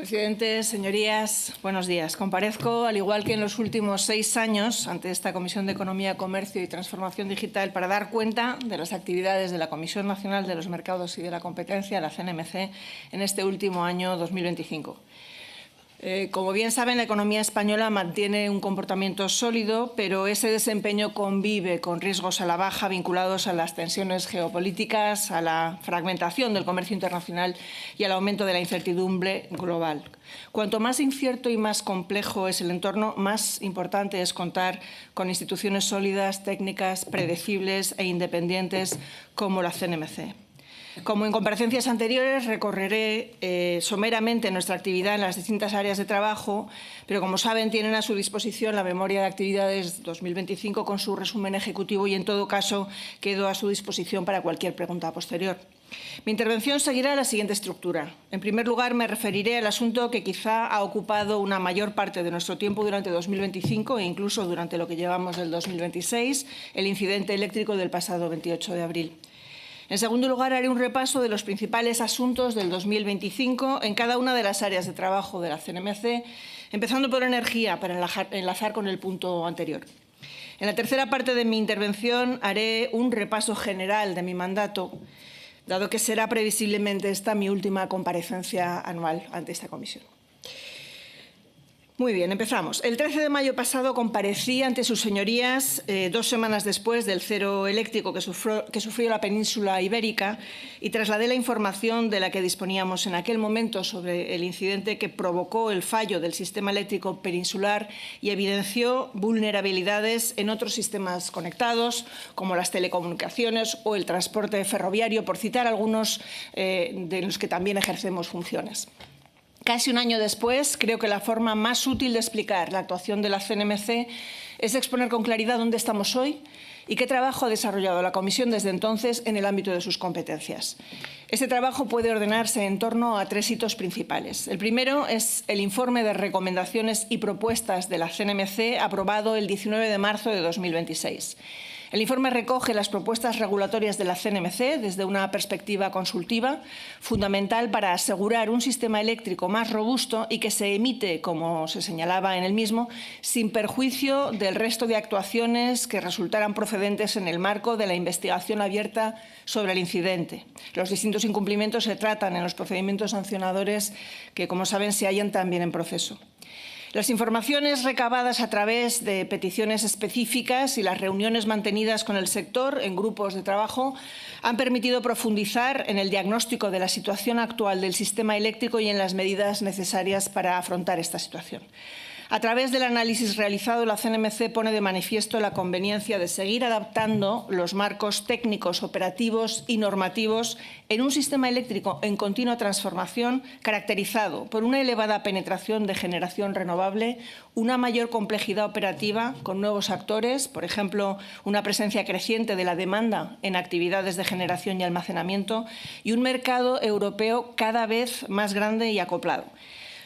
Presidente, señorías, buenos días. Comparezco, al igual que en los últimos 6 años, ante esta Comisión de Economía, Comercio y Transformación Digital para dar cuenta de las actividades de la Comisión Nacional de los Mercados y de la Competencia, la CNMC, en este último año 2025. Como bien saben, la economía española mantiene un comportamiento sólido, pero ese desempeño convive con riesgos a la baja vinculados a las tensiones geopolíticas, a la fragmentación del comercio internacional y al aumento de la incertidumbre global. Cuanto más incierto y más complejo es el entorno, más importante es contar con instituciones sólidas, técnicas, predecibles e independientes como la CNMC. Como en comparecencias anteriores, recorreré someramente nuestra actividad en las distintas áreas de trabajo, pero como saben, tienen a su disposición la memoria de actividades 2025 con su resumen ejecutivo y, en todo caso, quedo a su disposición para cualquier pregunta posterior. Mi intervención seguirá la siguiente estructura. En primer lugar, me referiré al asunto que quizá ha ocupado una mayor parte de nuestro tiempo durante 2025 e incluso durante lo que llevamos del 2026, el incidente eléctrico del pasado 28 de abril. En segundo lugar, haré un repaso de los principales asuntos del 2025 en cada una de las áreas de trabajo de la CNMC, empezando por energía, para enlazar con el punto anterior. En la tercera parte de mi intervención haré un repaso general de mi mandato, dado que será previsiblemente esta mi última comparecencia anual ante esta comisión. Muy bien, empezamos. El 13 de mayo pasado comparecí ante sus señorías 2 semanas después del cero eléctrico que sufrió la península ibérica y trasladé la información de la que disponíamos en aquel momento sobre el incidente que provocó el fallo del sistema eléctrico peninsular y evidenció vulnerabilidades en otros sistemas conectados, como las telecomunicaciones o el transporte ferroviario, por citar algunos de los que también ejercemos funciones. Casi un año después, creo que la forma más útil de explicar la actuación de la CNMC es exponer con claridad dónde estamos hoy y qué trabajo ha desarrollado la Comisión desde entonces en el ámbito de sus competencias. Este trabajo puede ordenarse en torno a 3 hitos principales. El primero es el informe de recomendaciones y propuestas de la CNMC aprobado el 19 de marzo de 2026. El informe recoge las propuestas regulatorias de la CNMC desde una perspectiva consultiva, fundamental para asegurar un sistema eléctrico más robusto y que se emite, como se señalaba en el mismo, sin perjuicio del resto de actuaciones que resultaran procedentes en el marco de la investigación abierta sobre el incidente. Los distintos incumplimientos se tratan en los procedimientos sancionadores que, como saben, se hallan también en proceso. Las informaciones recabadas a través de peticiones específicas y las reuniones mantenidas con el sector en grupos de trabajo han permitido profundizar en el diagnóstico de la situación actual del sistema eléctrico y en las medidas necesarias para afrontar esta situación. A través del análisis realizado, la CNMC pone de manifiesto la conveniencia de seguir adaptando los marcos técnicos, operativos y normativos en un sistema eléctrico en continua transformación, caracterizado por una elevada penetración de generación renovable, una mayor complejidad operativa con nuevos actores, por ejemplo, una presencia creciente de la demanda en actividades de generación y almacenamiento, y un mercado europeo cada vez más grande y acoplado.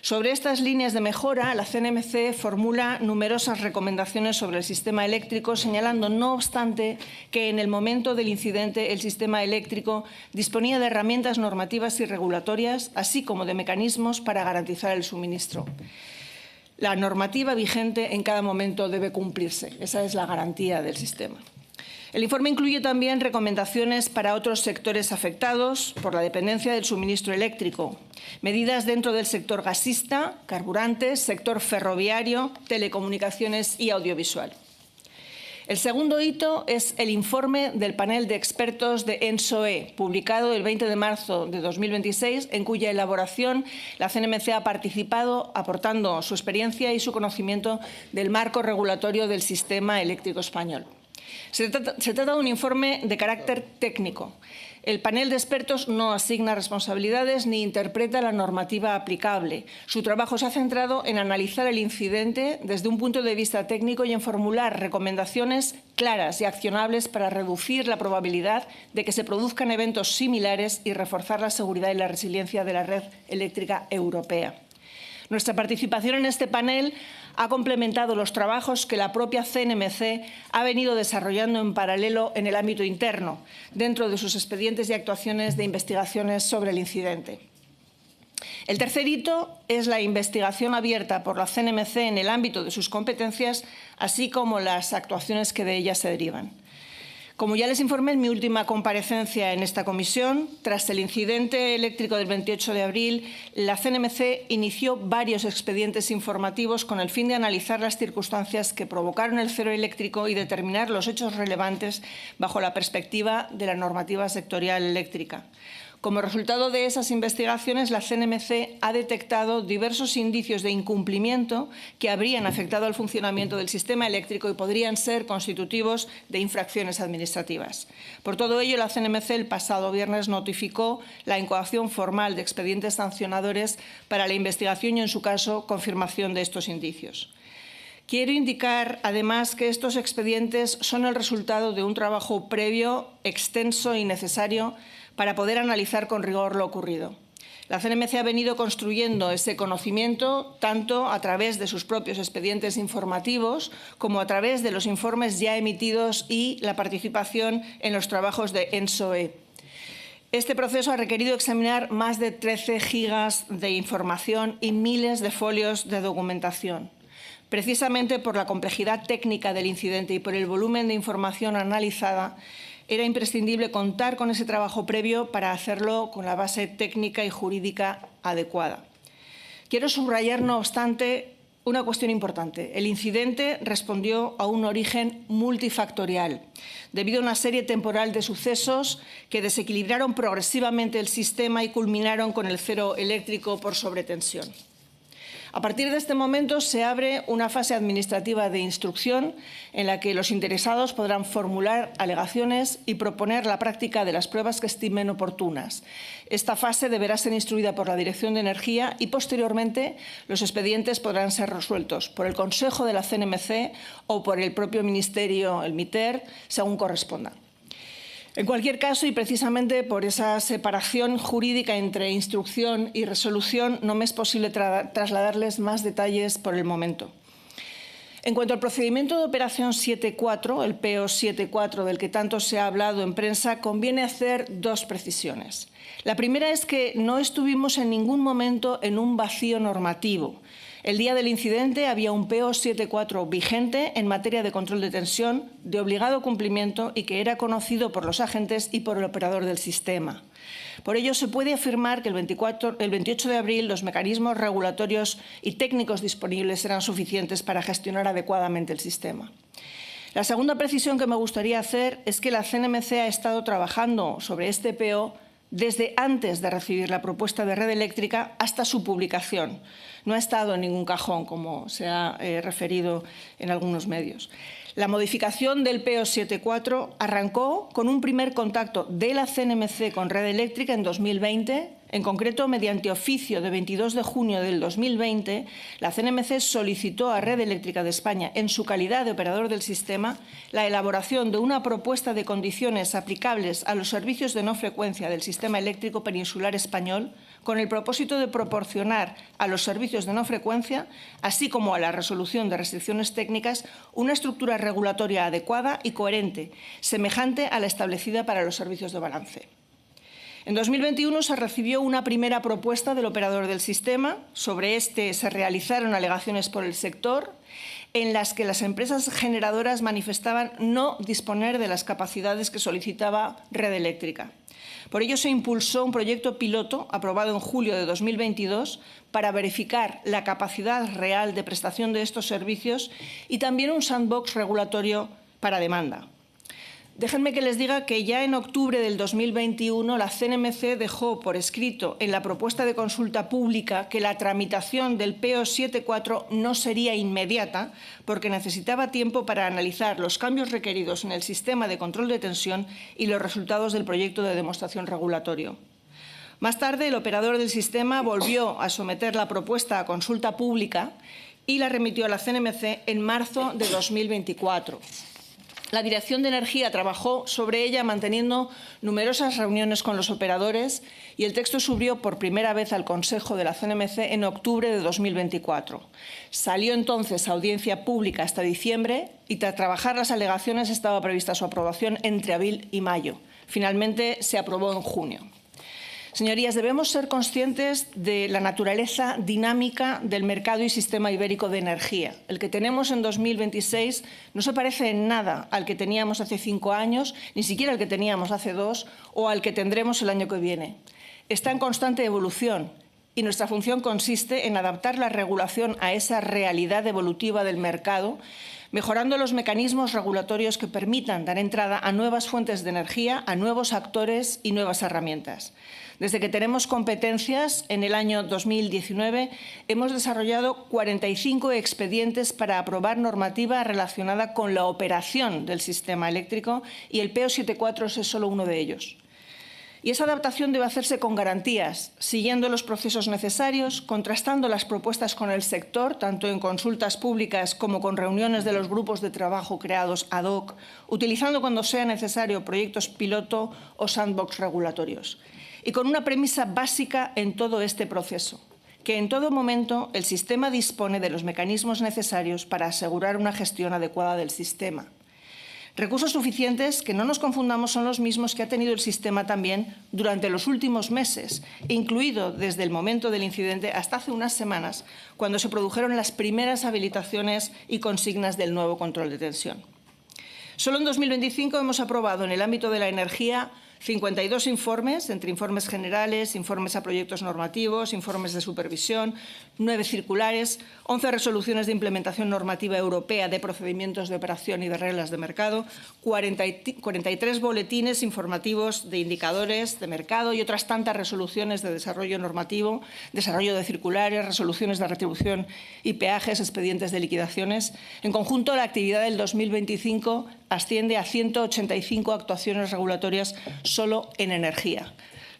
Sobre estas líneas de mejora, la CNMC formula numerosas recomendaciones sobre el sistema eléctrico, señalando, no obstante, que en el momento del incidente el sistema eléctrico disponía de herramientas normativas y regulatorias, así como de mecanismos para garantizar el suministro. La normativa vigente en cada momento debe cumplirse. Esa es la garantía del sistema. El informe incluye también recomendaciones para otros sectores afectados por la dependencia del suministro eléctrico, medidas dentro del sector gasista, carburantes, sector ferroviario, telecomunicaciones y audiovisual. El segundo hito es el informe del panel de expertos de ENSOE, publicado el 20 de marzo de 2026, en cuya elaboración la CNMC ha participado, aportando su experiencia y su conocimiento del marco regulatorio del sistema eléctrico español. Se trata de un informe de carácter técnico. El panel de expertos no asigna responsabilidades ni interpreta la normativa aplicable. Su trabajo se ha centrado en analizar el incidente desde un punto de vista técnico y en formular recomendaciones claras y accionables para reducir la probabilidad de que se produzcan eventos similares y reforzar la seguridad y la resiliencia de la red eléctrica europea. Nuestra participación en este panel ha complementado los trabajos que la propia CNMC ha venido desarrollando en paralelo en el ámbito interno, dentro de sus expedientes y actuaciones de investigaciones sobre el incidente. El tercer hito es la investigación abierta por la CNMC en el ámbito de sus competencias, así como las actuaciones que de ellas se derivan. Como ya les informé en mi última comparecencia en esta comisión, tras el incidente eléctrico del 28 de abril, la CNMC inició varios expedientes informativos con el fin de analizar las circunstancias que provocaron el cero eléctrico y determinar los hechos relevantes bajo la perspectiva de la normativa sectorial eléctrica. Como resultado de esas investigaciones, la CNMC ha detectado diversos indicios de incumplimiento que habrían afectado al funcionamiento del sistema eléctrico y podrían ser constitutivos de infracciones administrativas. Por todo ello, la CNMC el pasado viernes notificó la incoación formal de expedientes sancionadores para la investigación y, en su caso, confirmación de estos indicios. Quiero indicar, además, que estos expedientes son el resultado de un trabajo previo, extenso y necesario para poder analizar con rigor lo ocurrido. La CNMC ha venido construyendo ese conocimiento tanto a través de sus propios expedientes informativos como a través de los informes ya emitidos y la participación en los trabajos de ENSOE. Este proceso ha requerido examinar más de 13 gigas de información y miles de folios de documentación. Precisamente por la complejidad técnica del incidente y por el volumen de información analizada, era imprescindible contar con ese trabajo previo para hacerlo con la base técnica y jurídica adecuada. Quiero subrayar, no obstante, una cuestión importante. El incidente respondió a un origen multifactorial, debido a una serie temporal de sucesos que desequilibraron progresivamente el sistema y culminaron con el cero eléctrico por sobretensión. A partir de este momento se abre una fase administrativa de instrucción en la que los interesados podrán formular alegaciones y proponer la práctica de las pruebas que estimen oportunas. Esta fase deberá ser instruida por la Dirección de Energía y, posteriormente, los expedientes podrán ser resueltos por el Consejo de la CNMC o por el propio Ministerio, el MITER, según corresponda. En cualquier caso, y precisamente por esa separación jurídica entre instrucción y resolución, no me es posible trasladarles más detalles por el momento. En cuanto al procedimiento de operación 7.4, el PO 7.4 del que tanto se ha hablado en prensa, conviene hacer dos precisiones. La primera es que no estuvimos en ningún momento en un vacío normativo. El día del incidente había un PO 7.4 vigente en materia de control de tensión, de obligado cumplimiento y que era conocido por los agentes y por el operador del sistema. Por ello, se puede afirmar que el 28 de abril los mecanismos regulatorios y técnicos disponibles eran suficientes para gestionar adecuadamente el sistema. La segunda precisión que me gustaría hacer es que la CNMC ha estado trabajando sobre este PO desde antes de recibir la propuesta de red eléctrica hasta su publicación. No ha estado en ningún cajón, como se ha referido en algunos medios. La modificación del PO 7.4 arrancó con un primer contacto de la CNMC con Red Eléctrica en 2020. En concreto, mediante oficio de 22 de junio del 2020, la CNMC solicitó a Red Eléctrica de España, en su calidad de operador del sistema, la elaboración de una propuesta de condiciones aplicables a los servicios de no frecuencia del sistema eléctrico peninsular español, con el propósito de proporcionar a los servicios de no frecuencia, así como a la resolución de restricciones técnicas, una estructura regulatoria adecuada y coherente, semejante a la establecida para los servicios de balance. En 2021 se recibió una primera propuesta del operador del sistema. Sobre este se realizaron alegaciones por el sector, en las que las empresas generadoras manifestaban no disponer de las capacidades que solicitaba Red Eléctrica. Por ello, se impulsó un proyecto piloto aprobado en julio de 2022 para verificar la capacidad real de prestación de estos servicios y también un sandbox regulatorio para demanda. Déjenme que les diga que ya en octubre del 2021 la CNMC dejó por escrito en la propuesta de consulta pública que la tramitación del PO 7.4 no sería inmediata porque necesitaba tiempo para analizar los cambios requeridos en el sistema de control de tensión y los resultados del proyecto de demostración regulatorio. Más tarde, el operador del sistema volvió a someter la propuesta a consulta pública y la remitió a la CNMC en marzo de 2024. La Dirección de Energía trabajó sobre ella manteniendo numerosas reuniones con los operadores y el texto subió por primera vez al Consejo de la CNMC en octubre de 2024. Salió entonces a audiencia pública hasta diciembre y tras trabajar las alegaciones estaba prevista su aprobación entre abril y mayo. Finalmente se aprobó en junio. Señorías, debemos ser conscientes de la naturaleza dinámica del mercado y sistema ibérico de energía. El que tenemos en 2026 no se parece en nada al que teníamos hace 5 años, ni siquiera al que teníamos hace 2 o al que tendremos el año que viene. Está en constante evolución y nuestra función consiste en adaptar la regulación a esa realidad evolutiva del mercado, mejorando los mecanismos regulatorios que permitan dar entrada a nuevas fuentes de energía, a nuevos actores y nuevas herramientas. Desde que tenemos competencias, en el año 2019 hemos desarrollado 45 expedientes para aprobar normativa relacionada con la operación del sistema eléctrico y el PO 74 es solo uno de ellos. Y esa adaptación debe hacerse con garantías, siguiendo los procesos necesarios, contrastando las propuestas con el sector, tanto en consultas públicas como con reuniones de los grupos de trabajo creados ad hoc, utilizando cuando sea necesario proyectos piloto o sandbox regulatorios. Y con una premisa básica en todo este proceso, que en todo momento el sistema dispone de los mecanismos necesarios para asegurar una gestión adecuada del sistema. Recursos suficientes que, no nos confundamos, son los mismos que ha tenido el sistema también durante los últimos meses, incluido desde el momento del incidente hasta hace unas semanas, cuando se produjeron las primeras habilitaciones y consignas del nuevo control de tensión. Solo en 2025 hemos aprobado en el ámbito de la energía 52 informes, entre informes generales, informes a proyectos normativos, informes de supervisión, 9 circulares, 11 resoluciones de implementación normativa europea de procedimientos de operación y de reglas de mercado, 43 boletines informativos de indicadores de mercado y otras tantas resoluciones de desarrollo normativo, desarrollo de circulares, resoluciones de retribución y peajes, expedientes de liquidaciones. En conjunto, la actividad del 2025 asciende a 185 actuaciones regulatorias solo en energía,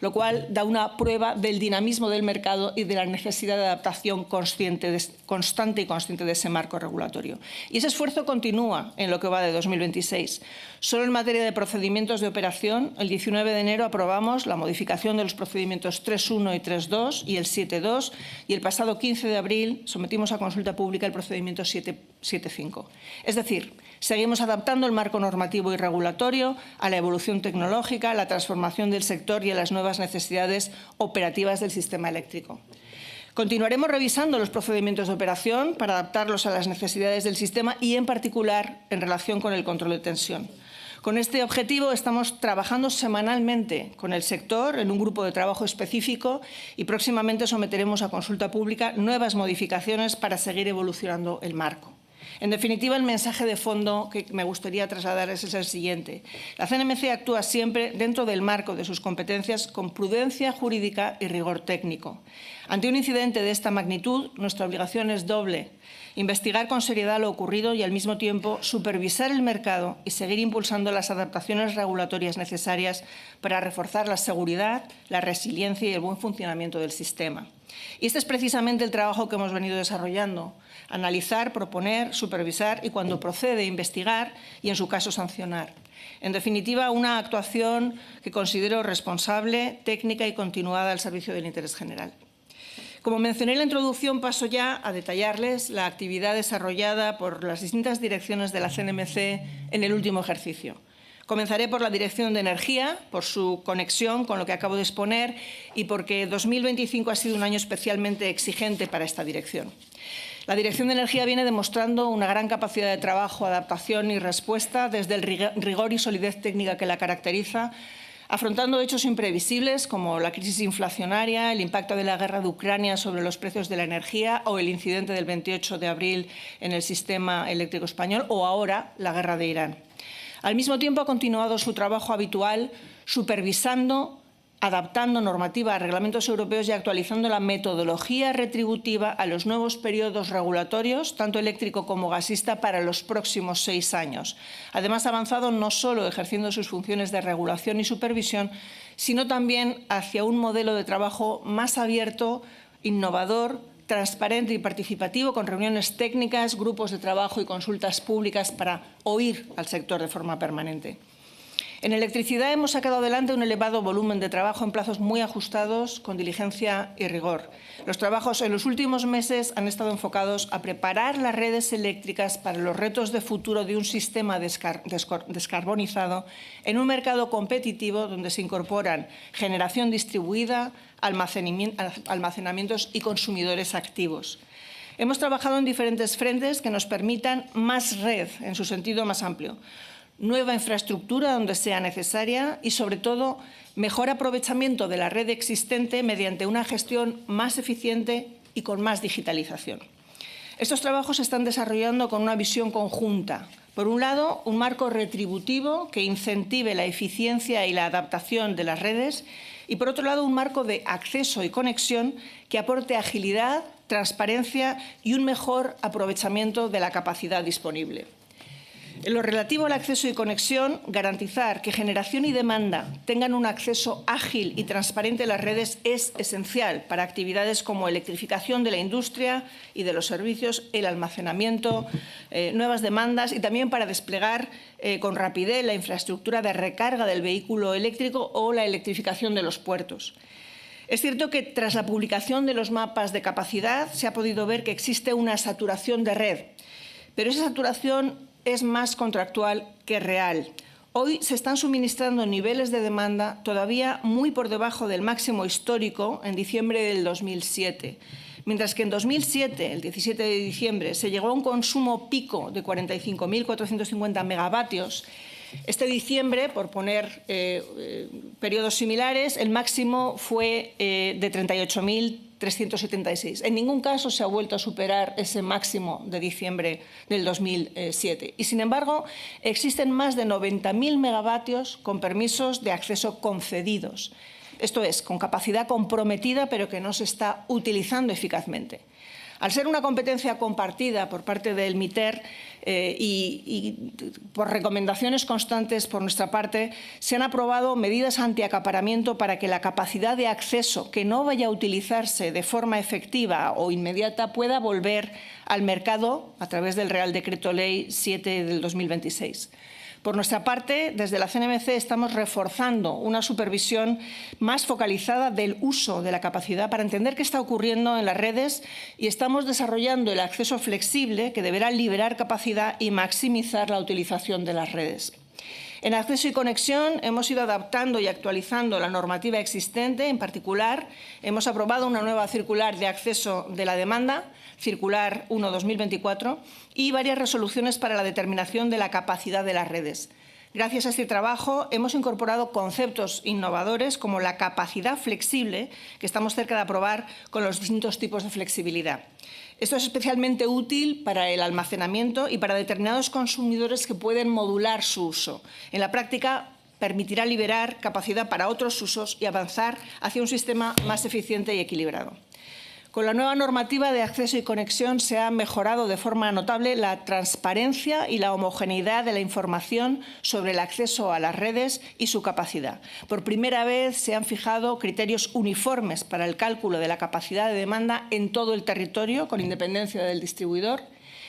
lo cual da una prueba del dinamismo del mercado y de la necesidad de adaptación constante y consciente de ese marco regulatorio. Y ese esfuerzo continúa en lo que va de 2026. Solo en materia de procedimientos de operación, el 19 de enero aprobamos la modificación de los procedimientos 3.1 y 3.2 y el 7.2 y el pasado 15 de abril sometimos a consulta pública el procedimiento 7.5. Es decir, seguimos adaptando el marco normativo y regulatorio a la evolución tecnológica, a la transformación del sector y a las nuevas necesidades operativas del sistema eléctrico. Continuaremos revisando los procedimientos de operación para adaptarlos a las necesidades del sistema y, en particular, en relación con el control de tensión. Con este objetivo estamos trabajando semanalmente con el sector en un grupo de trabajo específico y próximamente someteremos a consulta pública nuevas modificaciones para seguir evolucionando el marco. En definitiva, el mensaje de fondo que me gustaría trasladar es el siguiente. La CNMC actúa siempre dentro del marco de sus competencias con prudencia jurídica y rigor técnico. Ante un incidente de esta magnitud, nuestra obligación es doble: investigar con seriedad lo ocurrido y, al mismo tiempo, supervisar el mercado y seguir impulsando las adaptaciones regulatorias necesarias para reforzar la seguridad, la resiliencia y el buen funcionamiento del sistema. Y este es precisamente el trabajo que hemos venido desarrollando: analizar, proponer, supervisar y, cuando procede, investigar y, en su caso, sancionar. En definitiva, una actuación que considero responsable, técnica y continuada al servicio del interés general. Como mencioné en la introducción, paso ya a detallarles la actividad desarrollada por las distintas direcciones de la CNMC en el último ejercicio. Comenzaré por la Dirección de Energía, por su conexión con lo que acabo de exponer y porque 2025 ha sido un año especialmente exigente para esta dirección. La Dirección de Energía viene demostrando una gran capacidad de trabajo, adaptación y respuesta desde el rigor y solidez técnica que la caracteriza, afrontando hechos imprevisibles como la crisis inflacionaria, el impacto de la guerra de Ucrania sobre los precios de la energía o el incidente del 28 de abril en el sistema eléctrico español o ahora la guerra de Irán. Al mismo tiempo, ha continuado su trabajo habitual supervisando, adaptando normativa a reglamentos europeos y actualizando la metodología retributiva a los nuevos periodos regulatorios, tanto eléctrico como gasista, para los próximos 6 años. Además, ha avanzado no solo ejerciendo sus funciones de regulación y supervisión, sino también hacia un modelo de trabajo más abierto, innovador, transparente y participativo, con reuniones técnicas, grupos de trabajo y consultas públicas para oír al sector de forma permanente. En electricidad hemos sacado adelante un elevado volumen de trabajo en plazos muy ajustados, con diligencia y rigor. Los trabajos en los últimos meses han estado enfocados a preparar las redes eléctricas para los retos de futuro de un sistema descarbonizado en un mercado competitivo donde se incorporan generación distribuida, almacenamientos y consumidores activos. Hemos trabajado en diferentes frentes que nos permitan más red en su sentido más amplio, nueva infraestructura donde sea necesaria y, sobre todo, mejor aprovechamiento de la red existente mediante una gestión más eficiente y con más digitalización. Estos trabajos se están desarrollando con una visión conjunta. Por un lado, un marco retributivo que incentive la eficiencia y la adaptación de las redes y, por otro lado, un marco de acceso y conexión que aporte agilidad, transparencia y un mejor aprovechamiento de la capacidad disponible. En lo relativo al acceso y conexión, garantizar que generación y demanda tengan un acceso ágil y transparente a las redes es esencial para actividades como electrificación de la industria y de los servicios, el almacenamiento, nuevas demandas y también para desplegar con rapidez la infraestructura de recarga del vehículo eléctrico o la electrificación de los puertos. Es cierto que tras la publicación de los mapas de capacidad se ha podido ver que existe una saturación de red, pero esa saturación es más contractual que real. Hoy se están suministrando niveles de demanda todavía muy por debajo del máximo histórico en diciembre del 2007. Mientras que en 2007, el 17 de diciembre, se llegó a un consumo pico de 45.450 megavatios, este diciembre, por poner periodos similares, el máximo fue de 38.376. En ningún caso se ha vuelto a superar ese máximo de diciembre del 2007. Y, sin embargo, existen más de 90.000 megavatios con permisos de acceso concedidos. Esto es, con capacidad comprometida, pero que no se está utilizando eficazmente. Al ser una competencia compartida por parte del MITER y por recomendaciones constantes por nuestra parte, se han aprobado medidas antiacaparamiento para que la capacidad de acceso que no vaya a utilizarse de forma efectiva o inmediata pueda volver al mercado a través del Real Decreto Ley 7 del 2026. Por nuestra parte, desde la CNMC estamos reforzando una supervisión más focalizada del uso de la capacidad para entender qué está ocurriendo en las redes y estamos desarrollando el acceso flexible que deberá liberar capacidad y maximizar la utilización de las redes. En acceso y conexión hemos ido adaptando y actualizando la normativa existente. En particular, hemos aprobado una nueva circular de acceso de la demanda, circular 1/2024, y varias resoluciones para la determinación de la capacidad de las redes. Gracias a este trabajo hemos incorporado conceptos innovadores como la capacidad flexible, que estamos cerca de aprobar con los distintos tipos de flexibilidad. Esto es especialmente útil para el almacenamiento y para determinados consumidores que pueden modular su uso. En la práctica, permitirá liberar capacidad para otros usos y avanzar hacia un sistema más eficiente y equilibrado. Con la nueva normativa de acceso y conexión se ha mejorado de forma notable la transparencia y la homogeneidad de la información sobre el acceso a las redes y su capacidad. Por primera vez se han fijado criterios uniformes para el cálculo de la capacidad de demanda en todo el territorio, con independencia del distribuidor.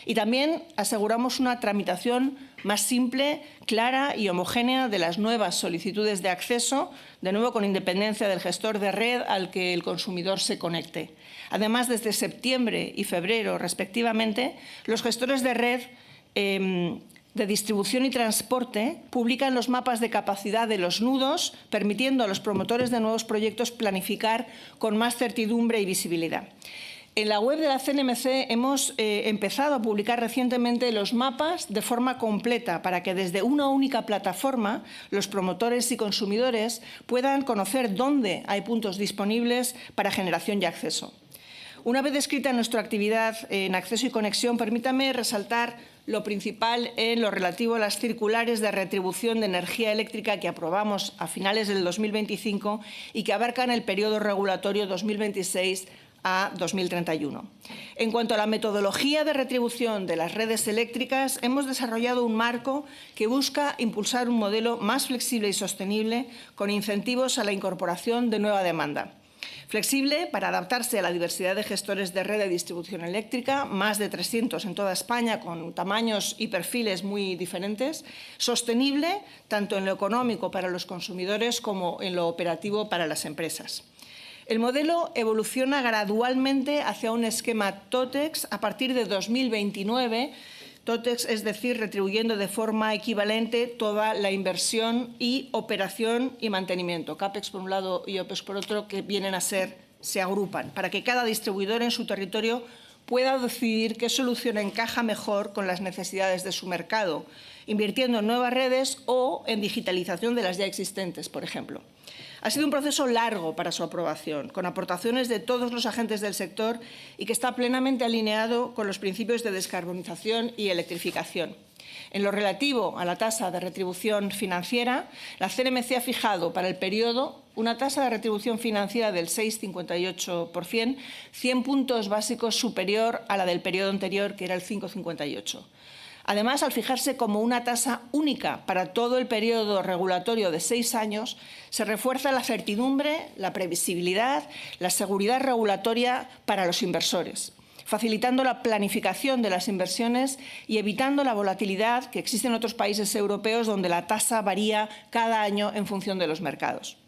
Y también aseguramos una tramitación más simple, clara y homogénea de las nuevas solicitudes de acceso, de nuevo con independencia del gestor de red al que el consumidor se conecte. Además, desde septiembre y febrero, respectivamente, los gestores de red de distribución y transporte publican los mapas de capacidad de los nudos, permitiendo a los promotores de nuevos proyectos planificar con más certidumbre y visibilidad. En la web de la CNMC hemos empezado a publicar recientemente los mapas de forma completa para que desde una única plataforma los promotores y consumidores puedan conocer dónde hay puntos disponibles para generación y acceso. Una vez descrita nuestra actividad en acceso y conexión, permítame resaltar lo principal en lo relativo a las circulares de retribución de energía eléctrica que aprobamos a finales del 2025 y que abarcan el periodo regulatorio 2026 a 2031. En cuanto a la metodología de retribución de las redes eléctricas, hemos desarrollado un marco que busca impulsar un modelo más flexible y sostenible con incentivos a la incorporación de nueva demanda. Flexible para adaptarse a la diversidad de gestores de red de distribución eléctrica, más de 300 en toda España, con tamaños y perfiles muy diferentes. Sostenible, tanto en lo económico para los consumidores como en lo operativo para las empresas. El modelo evoluciona gradualmente hacia un esquema TOTEX a partir de 2029, TOTEX, es decir, retribuyendo de forma equivalente toda la inversión y operación y mantenimiento, CAPEX por un lado y OPEX por otro, que vienen a ser, se agrupan, para que cada distribuidor en su territorio pueda decidir qué solución encaja mejor con las necesidades de su mercado, invirtiendo en nuevas redes o en digitalización de las ya existentes, por ejemplo. Ha sido un proceso largo para su aprobación, con aportaciones de todos los agentes del sector y que está plenamente alineado con los principios de descarbonización y electrificación. En lo relativo a la tasa de retribución financiera, la CNMC ha fijado para el periodo una tasa de retribución financiera del 6,58%, 100 puntos básicos superior a la del periodo anterior, que era el 5,58%. Además, al fijarse como una tasa única para todo el periodo regulatorio de 6 años, se refuerza la certidumbre, la previsibilidad, la seguridad regulatoria para los inversores, facilitando la planificación de las inversiones y evitando la volatilidad que existe en otros países europeos, donde la tasa varía cada año en función de los mercados.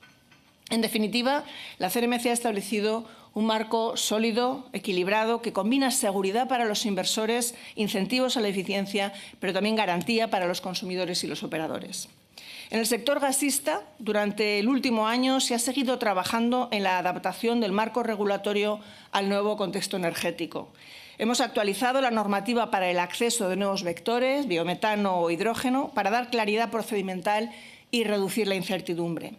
En definitiva, la CNMC ha establecido un marco sólido, equilibrado, que combina seguridad para los inversores, incentivos a la eficiencia, pero también garantía para los consumidores y los operadores. En el sector gasista, durante el último año se ha seguido trabajando en la adaptación del marco regulatorio al nuevo contexto energético. Hemos actualizado la normativa para el acceso de nuevos vectores, biometano o hidrógeno, para dar claridad procedimental y reducir la incertidumbre.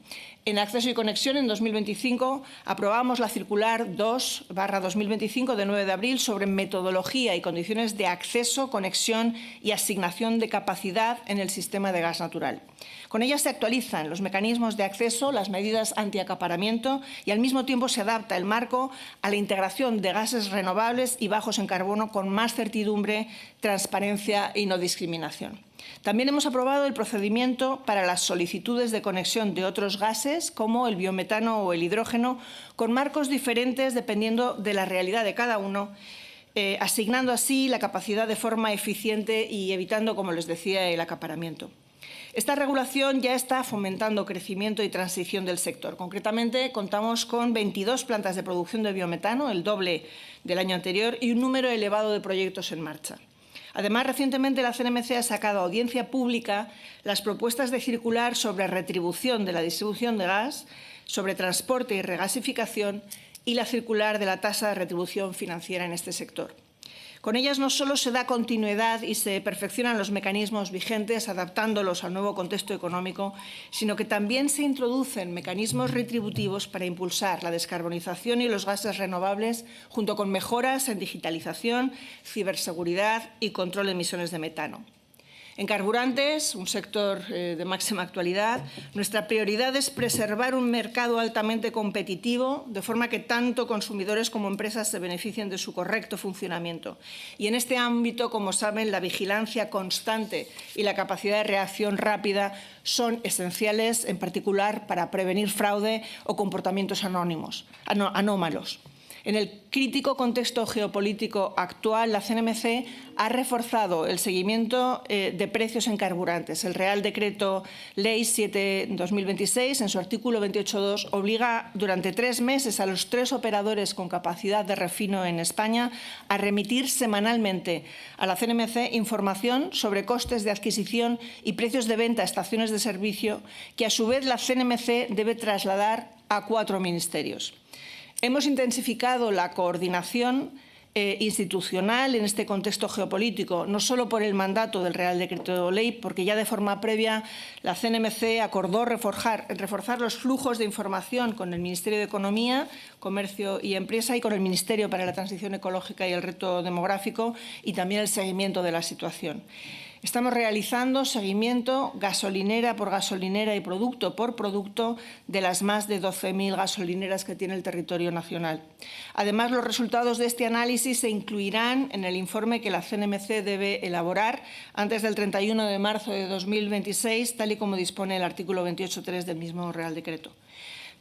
En acceso y conexión, en 2025, aprobamos la circular 2/2025 de 9 de abril sobre metodología y condiciones de acceso, conexión y asignación de capacidad en el sistema de gas natural. Con ella se actualizan los mecanismos de acceso, las medidas antiacaparamiento y al mismo tiempo se adapta el marco a la integración de gases renovables y bajos en carbono con más certidumbre, transparencia y no discriminación. También hemos aprobado el procedimiento para las solicitudes de conexión de otros gases, como el biometano o el hidrógeno, con marcos diferentes dependiendo de la realidad de cada uno, asignando así la capacidad de forma eficiente y evitando, como les decía, el acaparamiento. Esta regulación ya está fomentando crecimiento y transición del sector. Concretamente, contamos con 22 plantas de producción de biometano, el doble del año anterior, y un número elevado de proyectos en marcha. Además, recientemente la CNMC ha sacado a audiencia pública las propuestas de circular sobre retribución de la distribución de gas, sobre transporte y regasificación y la circular de la tasa de retribución financiera en este sector. Con ellas no solo se da continuidad y se perfeccionan los mecanismos vigentes, adaptándolos al nuevo contexto económico, sino que también se introducen mecanismos retributivos para impulsar la descarbonización y los gases renovables, junto con mejoras en digitalización, ciberseguridad y control de emisiones de metano. En carburantes, un sector de máxima actualidad, nuestra prioridad es preservar un mercado altamente competitivo, de forma que tanto consumidores como empresas se beneficien de su correcto funcionamiento. Y en este ámbito, como saben, la vigilancia constante y la capacidad de reacción rápida son esenciales, en particular para prevenir fraude o comportamientos anómalos. En el crítico contexto geopolítico actual, la CNMC ha reforzado el seguimiento de precios en carburantes. El Real Decreto Ley 7/2026, en su artículo 28.2, obliga durante 3 meses a los 3 operadores con capacidad de refino en España a remitir semanalmente a la CNMC información sobre costes de adquisición y precios de venta a estaciones de servicio, que a su vez la CNMC debe trasladar a 4 ministerios. Hemos intensificado la coordinación institucional en este contexto geopolítico, no solo por el mandato del Real Decreto Ley, porque ya de forma previa la CNMC acordó reforzar los flujos de información con el Ministerio de Economía, Comercio y Empresa y con el Ministerio para la Transición Ecológica y el Reto Demográfico, y también el seguimiento de la situación. Estamos realizando seguimiento gasolinera por gasolinera y producto por producto de las más de 12.000 gasolineras que tiene el territorio nacional. Además, los resultados de este análisis se incluirán en el informe que la CNMC debe elaborar antes del 31 de marzo de 2026, tal y como dispone el artículo 28.3 del mismo Real Decreto.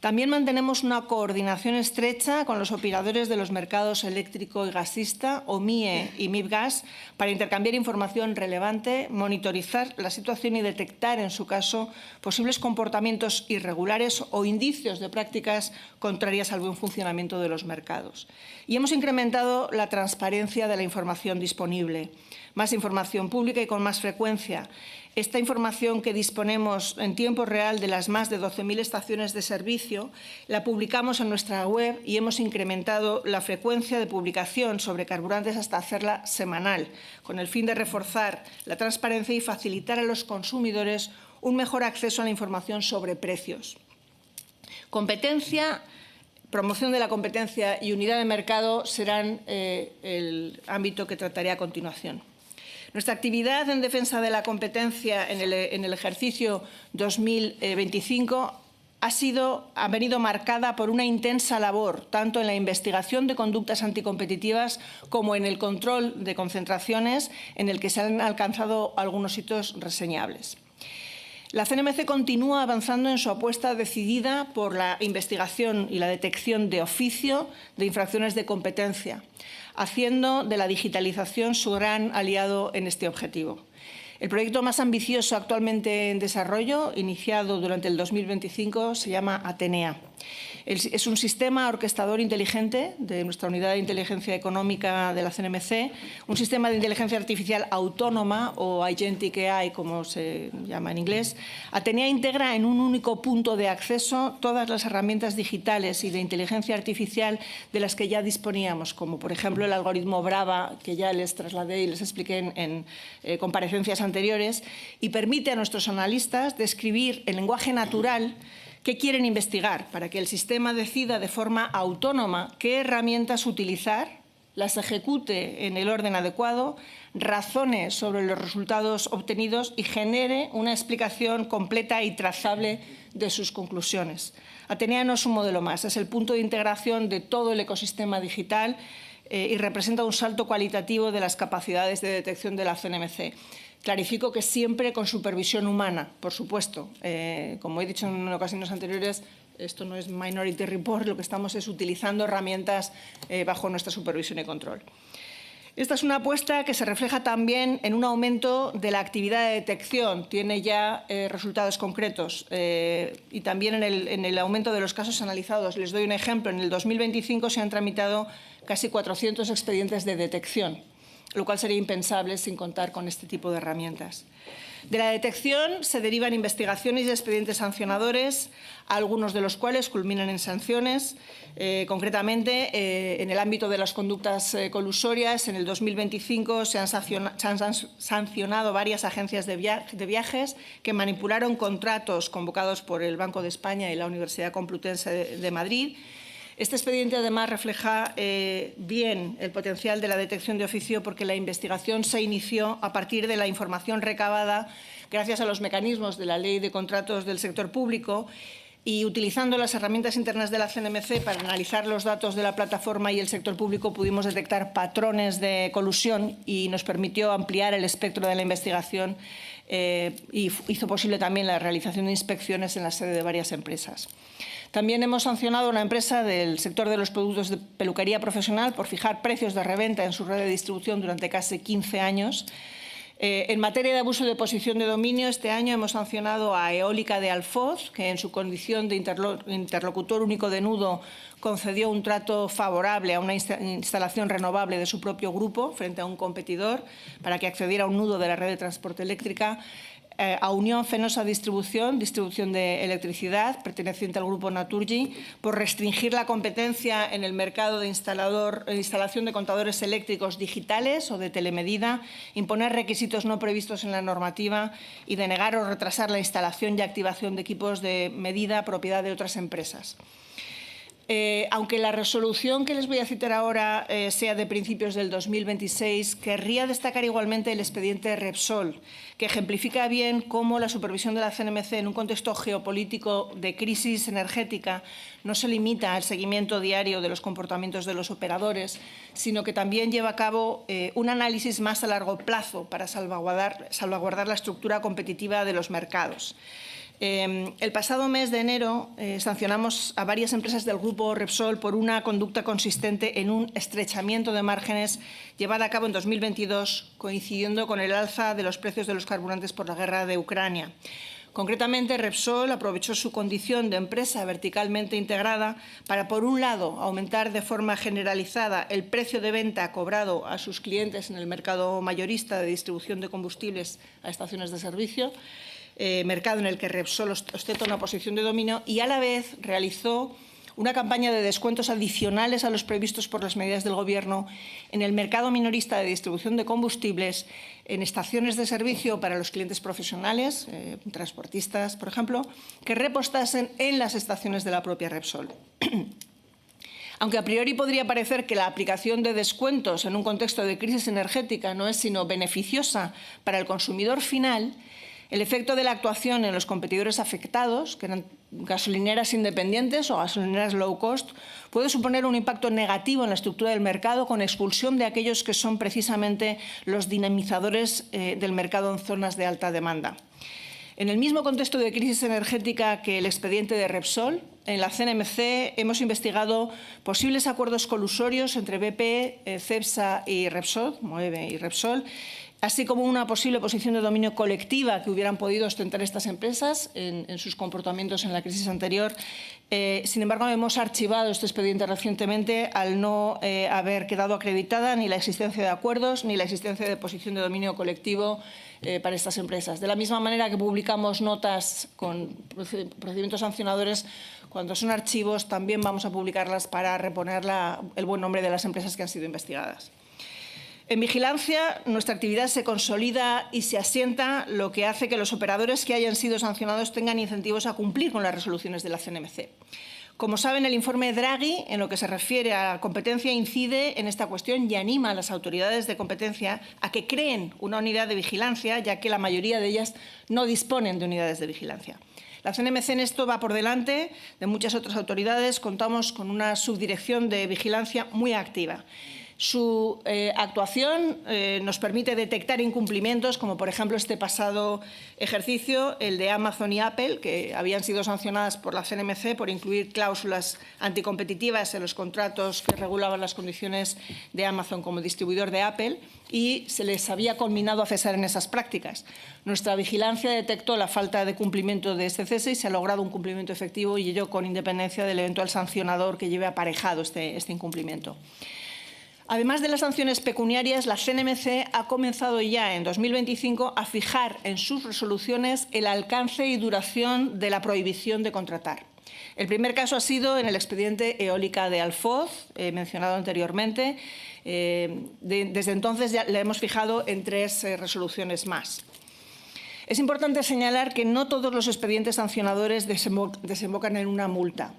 También mantenemos una coordinación estrecha con los operadores de los mercados eléctrico y gasista, OMIE y MIBGAS, para intercambiar información relevante, monitorizar la situación y detectar, en su caso, posibles comportamientos irregulares o indicios de prácticas contrarias al buen funcionamiento de los mercados. Y hemos incrementado la transparencia de la información disponible, más información pública y con más frecuencia. Esta información que disponemos en tiempo real de las más de 12.000 estaciones de servicio la publicamos en nuestra web y hemos incrementado la frecuencia de publicación sobre carburantes hasta hacerla semanal, con el fin de reforzar la transparencia y facilitar a los consumidores un mejor acceso a la información sobre precios. Competencia, promoción de la competencia y unidad de mercado serán el ámbito que trataré a continuación. Nuestra actividad en defensa de la competencia en el ejercicio 2025 ha venido marcada por una intensa labor, tanto en la investigación de conductas anticompetitivas como en el control de concentraciones, en el que se han alcanzado algunos hitos reseñables. La CNMC continúa avanzando en su apuesta decidida por la investigación y la detección de oficio de infracciones de competencia, haciendo de la digitalización su gran aliado en este objetivo. El proyecto más ambicioso actualmente en desarrollo, iniciado durante el 2025, se llama Atenea. Es un sistema orquestador inteligente de nuestra Unidad de Inteligencia Económica de la CNMC, un sistema de inteligencia artificial autónoma, o Agentic AI, como se llama en inglés. Atenea integra en un único punto de acceso todas las herramientas digitales y de inteligencia artificial de las que ya disponíamos, como por ejemplo el algoritmo Brava, que ya les trasladé y les expliqué en comparecencias anteriores, y permite a nuestros analistas describir en lenguaje natural qué quieren investigar, para que el sistema decida de forma autónoma qué herramientas utilizar, las ejecute en el orden adecuado, razone sobre los resultados obtenidos y genere una explicación completa y trazable de sus conclusiones. Atenea no es un modelo más, es el punto de integración de todo el ecosistema digital y representa un salto cualitativo de las capacidades de detección de la CNMC. Clarifico que siempre con supervisión humana, por supuesto. Como he dicho en ocasiones anteriores, esto no es Minority Report, lo que estamos es utilizando herramientas bajo nuestra supervisión y control. Esta es una apuesta que se refleja también en un aumento de la actividad de detección. Tiene ya resultados concretos y también en el aumento de los casos analizados. Les doy un ejemplo. En el 2025 se han tramitado casi 400 expedientes de detección, lo cual sería impensable sin contar con este tipo de herramientas. De la detección se derivan investigaciones y expedientes sancionadores, algunos de los cuales culminan en sanciones. Concretamente, en el ámbito de las conductas colusorias, en el 2025 se han sancionado varias agencias de viajes que manipularon contratos convocados por el Banco de España y la Universidad Complutense de Madrid. Este expediente, además, refleja bien el potencial de la detección de oficio, porque la investigación se inició a partir de la información recabada gracias a los mecanismos de la Ley de Contratos del Sector Público y utilizando las herramientas internas de la CNMC para analizar los datos de la plataforma y el sector público pudimos detectar patrones de colusión y nos permitió ampliar el espectro de la investigación y hizo posible también la realización de inspecciones en la sede de varias empresas. También hemos sancionado a una empresa del sector de los productos de peluquería profesional por fijar precios de reventa en su red de distribución durante casi 15 años. En materia de abuso de posición de dominio, este año hemos sancionado a Eólica de Alfoz, que en su condición de interlocutor único de nudo concedió un trato favorable a una instalación renovable de su propio grupo frente a un competidor para que accediera a un nudo de la red de transporte eléctrica. A Unión Fenosa Distribución de electricidad, perteneciente al grupo Naturgy, por restringir la competencia en el mercado de instalación de contadores eléctricos digitales o de telemedida, imponer requisitos no previstos en la normativa y denegar o retrasar la instalación y activación de equipos de medida propiedad de otras empresas. Aunque la resolución que les voy a citar ahora sea de principios del 2026, querría destacar igualmente el expediente Repsol, que ejemplifica bien cómo la supervisión de la CNMC en un contexto geopolítico de crisis energética no se limita al seguimiento diario de los comportamientos de los operadores, sino que también lleva a cabo un análisis más a largo plazo para salvaguardar la estructura competitiva de los mercados. El pasado mes de enero sancionamos a varias empresas del grupo Repsol por una conducta consistente en un estrechamiento de márgenes llevada a cabo en 2022, coincidiendo con el alza de los precios de los carburantes por la guerra de Ucrania. Concretamente, Repsol aprovechó su condición de empresa verticalmente integrada para, por un lado, aumentar de forma generalizada el precio de venta cobrado a sus clientes en el mercado mayorista de distribución de combustibles a estaciones de servicio, mercado en el que Repsol ostenta una posición de dominio, y a la vez realizó una campaña de descuentos adicionales a los previstos por las medidas del Gobierno en el mercado minorista de distribución de combustibles, en estaciones de servicio para los clientes profesionales, transportistas, por ejemplo, que repostasen en las estaciones de la propia Repsol. Aunque a priori podría parecer que la aplicación de descuentos en un contexto de crisis energética no es sino beneficiosa para el consumidor final, el efecto de la actuación en los competidores afectados, que eran gasolineras independientes o gasolineras low cost, puede suponer un impacto negativo en la estructura del mercado, con expulsión de aquellos que son precisamente los dinamizadores del mercado en zonas de alta demanda. En el mismo contexto de crisis energética que el expediente de Repsol, en la CNMC hemos investigado posibles acuerdos colusorios entre BP, Cepsa y Repsol, Moeve y Repsol, así como una posible posición de dominio colectiva que hubieran podido ostentar estas empresas en sus comportamientos en la crisis anterior. Sin embargo, hemos archivado este expediente recientemente al no haber quedado acreditada ni la existencia de acuerdos ni la existencia de posición de dominio colectivo para estas empresas. De la misma manera que publicamos notas con procedimientos sancionadores, cuando son archivos también vamos a publicarlas para reponer el buen nombre de las empresas que han sido investigadas. En vigilancia, nuestra actividad se consolida y se asienta, lo que hace que los operadores que hayan sido sancionados tengan incentivos a cumplir con las resoluciones de la CNMC. Como saben, el informe Draghi, en lo que se refiere a competencia, incide en esta cuestión y anima a las autoridades de competencia a que creen una unidad de vigilancia, ya que la mayoría de ellas no disponen de unidades de vigilancia. La CNMC en esto va por delante de muchas otras autoridades. Contamos con una subdirección de vigilancia muy activa. Su actuación nos permite detectar incumplimientos, como por ejemplo este pasado ejercicio, el de Amazon y Apple, que habían sido sancionadas por la CNMC por incluir cláusulas anticompetitivas en los contratos que regulaban las condiciones de Amazon como distribuidor de Apple, y se les había conminado a cesar en esas prácticas. Nuestra vigilancia detectó la falta de cumplimiento de este cese y se ha logrado un cumplimiento efectivo, y ello con independencia del eventual sancionador que lleve aparejado este incumplimiento. Además de las sanciones pecuniarias, la CNMC ha comenzado ya en 2025 a fijar en sus resoluciones el alcance y duración de la prohibición de contratar. El primer caso ha sido en el expediente Eólica de Alfoz, mencionado anteriormente. Desde entonces ya le hemos fijado en 3 resoluciones más. Es importante señalar que no todos los expedientes sancionadores desembocan en una multa.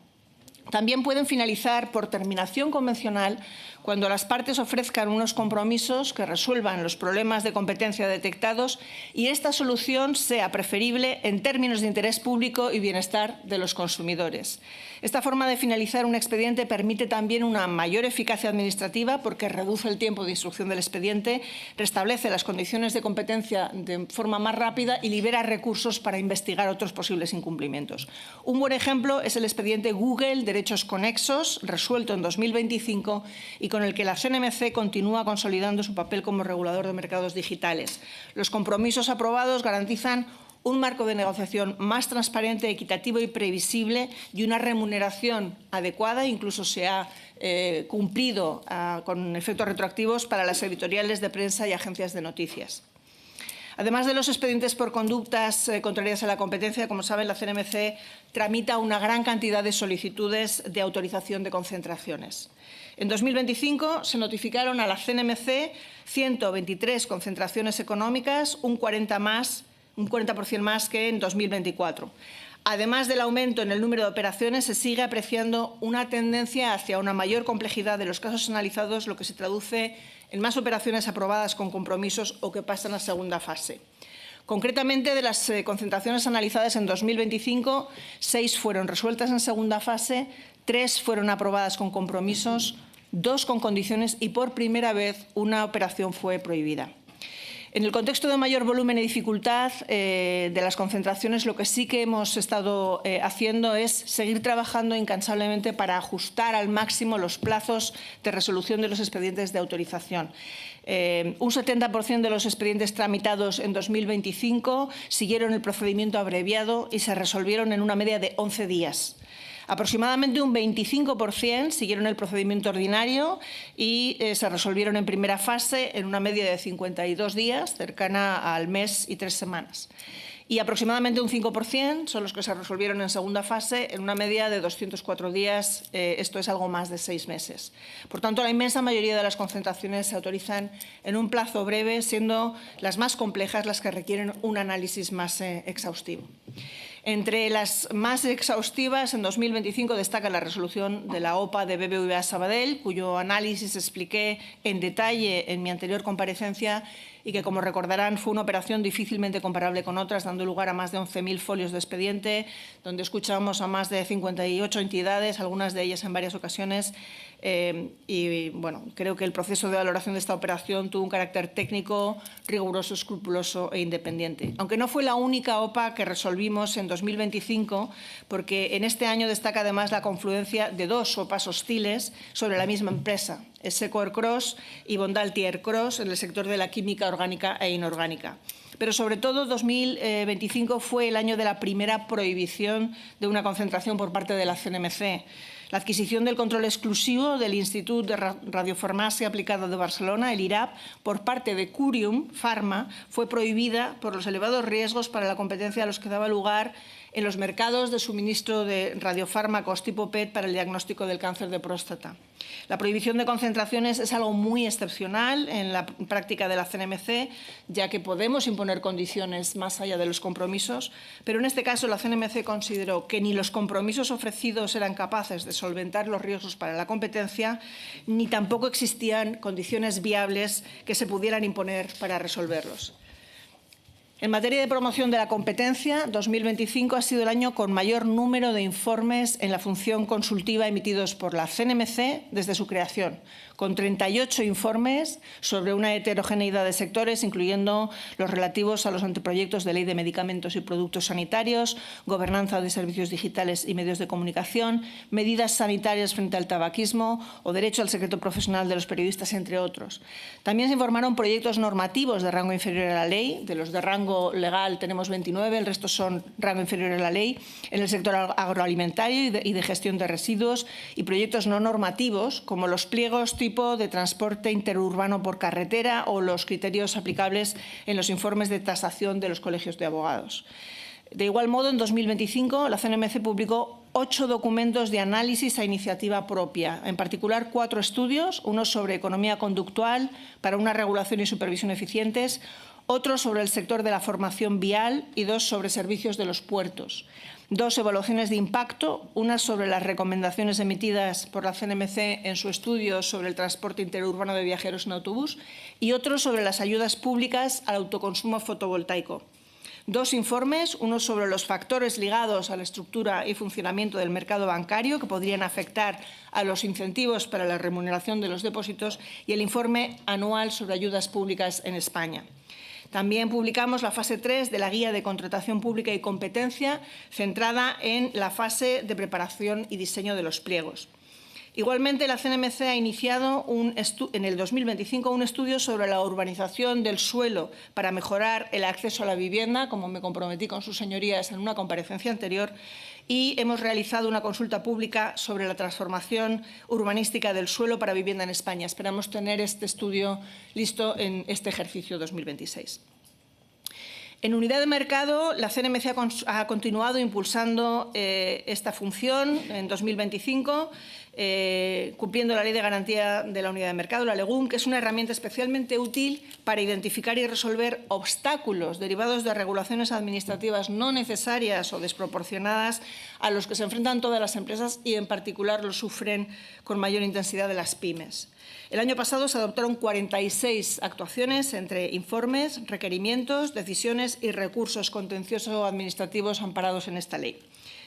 También pueden finalizar por terminación convencional cuando las partes ofrezcan unos compromisos que resuelvan los problemas de competencia detectados y esta solución sea preferible en términos de interés público y bienestar de los consumidores. Esta forma de finalizar un expediente permite también una mayor eficacia administrativa porque reduce el tiempo de instrucción del expediente, restablece las condiciones de competencia de forma más rápida y libera recursos para investigar otros posibles incumplimientos. Un buen ejemplo es el expediente Google Derechos Conexos, resuelto en 2025 y con el que la CNMC continúa consolidando su papel como regulador de mercados digitales. Los compromisos aprobados garantizan un marco de negociación más transparente, equitativo y previsible y una remuneración adecuada. Incluso se ha cumplido con efectos retroactivos para las editoriales de prensa y agencias de noticias. Además de los expedientes por conductas contrarias a la competencia, como saben, la CNMC tramita una gran cantidad de solicitudes de autorización de concentraciones. En 2025 se notificaron a la CNMC 123 concentraciones económicas, un 40% más que en 2024. Además del aumento en el número de operaciones, se sigue apreciando una tendencia hacia una mayor complejidad de los casos analizados, lo que se traduce en más operaciones aprobadas con compromisos o que pasan a segunda fase. Concretamente, de las concentraciones analizadas en 2025, 6 fueron resueltas en segunda fase, 3 fueron aprobadas con compromisos, 2 con condiciones y, por primera vez, una operación fue prohibida. En el contexto de mayor volumen y dificultad de las concentraciones, lo que sí que hemos estado haciendo es seguir trabajando incansablemente para ajustar al máximo los plazos de resolución de los expedientes de autorización. Un 70% de los expedientes tramitados en 2025 siguieron el procedimiento abreviado y se resolvieron en una media de 11 días. Aproximadamente un 25% siguieron el procedimiento ordinario y se resolvieron en primera fase en una media de 52 días, cercana al mes y 3 semanas. Y aproximadamente un 5% son los que se resolvieron en segunda fase en una media de 204 días, esto es algo más de 6 meses. Por tanto, la inmensa mayoría de las concentraciones se autorizan en un plazo breve, siendo las más complejas las que requieren un análisis más exhaustivo. Entre las más exhaustivas, en 2025 destaca la resolución de la OPA de BBVA Sabadell, cuyo análisis expliqué en detalle en mi anterior comparecencia y que, como recordarán, fue una operación difícilmente comparable con otras, dando lugar a más de 11.000 folios de expediente, donde escuchamos a más de 58 entidades, algunas de ellas en varias ocasiones. Y, bueno, creo que el proceso de valoración de esta operación tuvo un carácter técnico, riguroso, escrupuloso e independiente. Aunque no fue la única OPA que resolvimos en 2025, porque en este año destaca además la confluencia de 2 OPAs hostiles sobre la misma empresa, Esseco Ercros y Bondalti Ercros, en el sector de la química orgánica e inorgánica. Pero, sobre todo, 2025 fue el año de la primera prohibición de una concentración por parte de la CNMC. La adquisición del control exclusivo del Institut de Radiofarmàcia Aplicada de Barcelona, el IRAP, por parte de Curium Pharma, fue prohibida por los elevados riesgos para la competencia a los que daba lugar en los mercados de suministro de radiofármacos tipo PET para el diagnóstico del cáncer de próstata. La prohibición de concentraciones es algo muy excepcional en la práctica de la CNMC, ya que podemos imponer condiciones más allá de los compromisos, pero en este caso la CNMC consideró que ni los compromisos ofrecidos eran capaces de solventar los riesgos para la competencia, ni tampoco existían condiciones viables que se pudieran imponer para resolverlos. En materia de promoción de la competencia, 2025 ha sido el año con mayor número de informes en la función consultiva emitidos por la CNMC desde su creación, con 38 informes sobre una heterogeneidad de sectores, incluyendo los relativos a los anteproyectos de ley de medicamentos y productos sanitarios, gobernanza de servicios digitales y medios de comunicación, medidas sanitarias frente al tabaquismo o derecho al secreto profesional de los periodistas, entre otros. También se informaron proyectos normativos de rango inferior a la ley. De los de rango legal tenemos 29, el resto son rango inferior a la ley, en el sector agroalimentario y de gestión de residuos, y proyectos no normativos, como los pliegos tipo de transporte interurbano por carretera o los criterios aplicables en los informes de tasación de los colegios de abogados. De igual modo, en 2025, la CNMC publicó 8 documentos de análisis a iniciativa propia, en particular 4 estudios, uno sobre economía conductual para una regulación y supervisión eficientes, otro sobre el sector de la formación vial y 2 sobre servicios de los puertos. 2 evaluaciones de impacto, una sobre las recomendaciones emitidas por la CNMC en su estudio sobre el transporte interurbano de viajeros en autobús y otro sobre las ayudas públicas al autoconsumo fotovoltaico. 2 informes, uno sobre los factores ligados a la estructura y funcionamiento del mercado bancario que podrían afectar a los incentivos para la remuneración de los depósitos, y el informe anual sobre ayudas públicas en España. También publicamos la fase 3 de la Guía de Contratación Pública y Competencia, centrada en la fase de preparación y diseño de los pliegos. Igualmente, la CNMC ha iniciado en el 2025 un estudio sobre la urbanización del suelo para mejorar el acceso a la vivienda, como me comprometí con sus señorías en una comparecencia anterior, y hemos realizado una consulta pública sobre la transformación urbanística del suelo para vivienda en España. Esperamos tener este estudio listo en este ejercicio 2026. En unidad de mercado, la CNMC ha continuado impulsando esta función en 2025, cumpliendo la Ley de Garantía de la Unidad de Mercado, la LEGUM, que es una herramienta especialmente útil para identificar y resolver obstáculos derivados de regulaciones administrativas no necesarias o desproporcionadas a los que se enfrentan todas las empresas y, en particular, lo sufren con mayor intensidad de las pymes. El año pasado se adoptaron 46 actuaciones entre informes, requerimientos, decisiones y recursos contencioso-administrativos amparados en esta ley.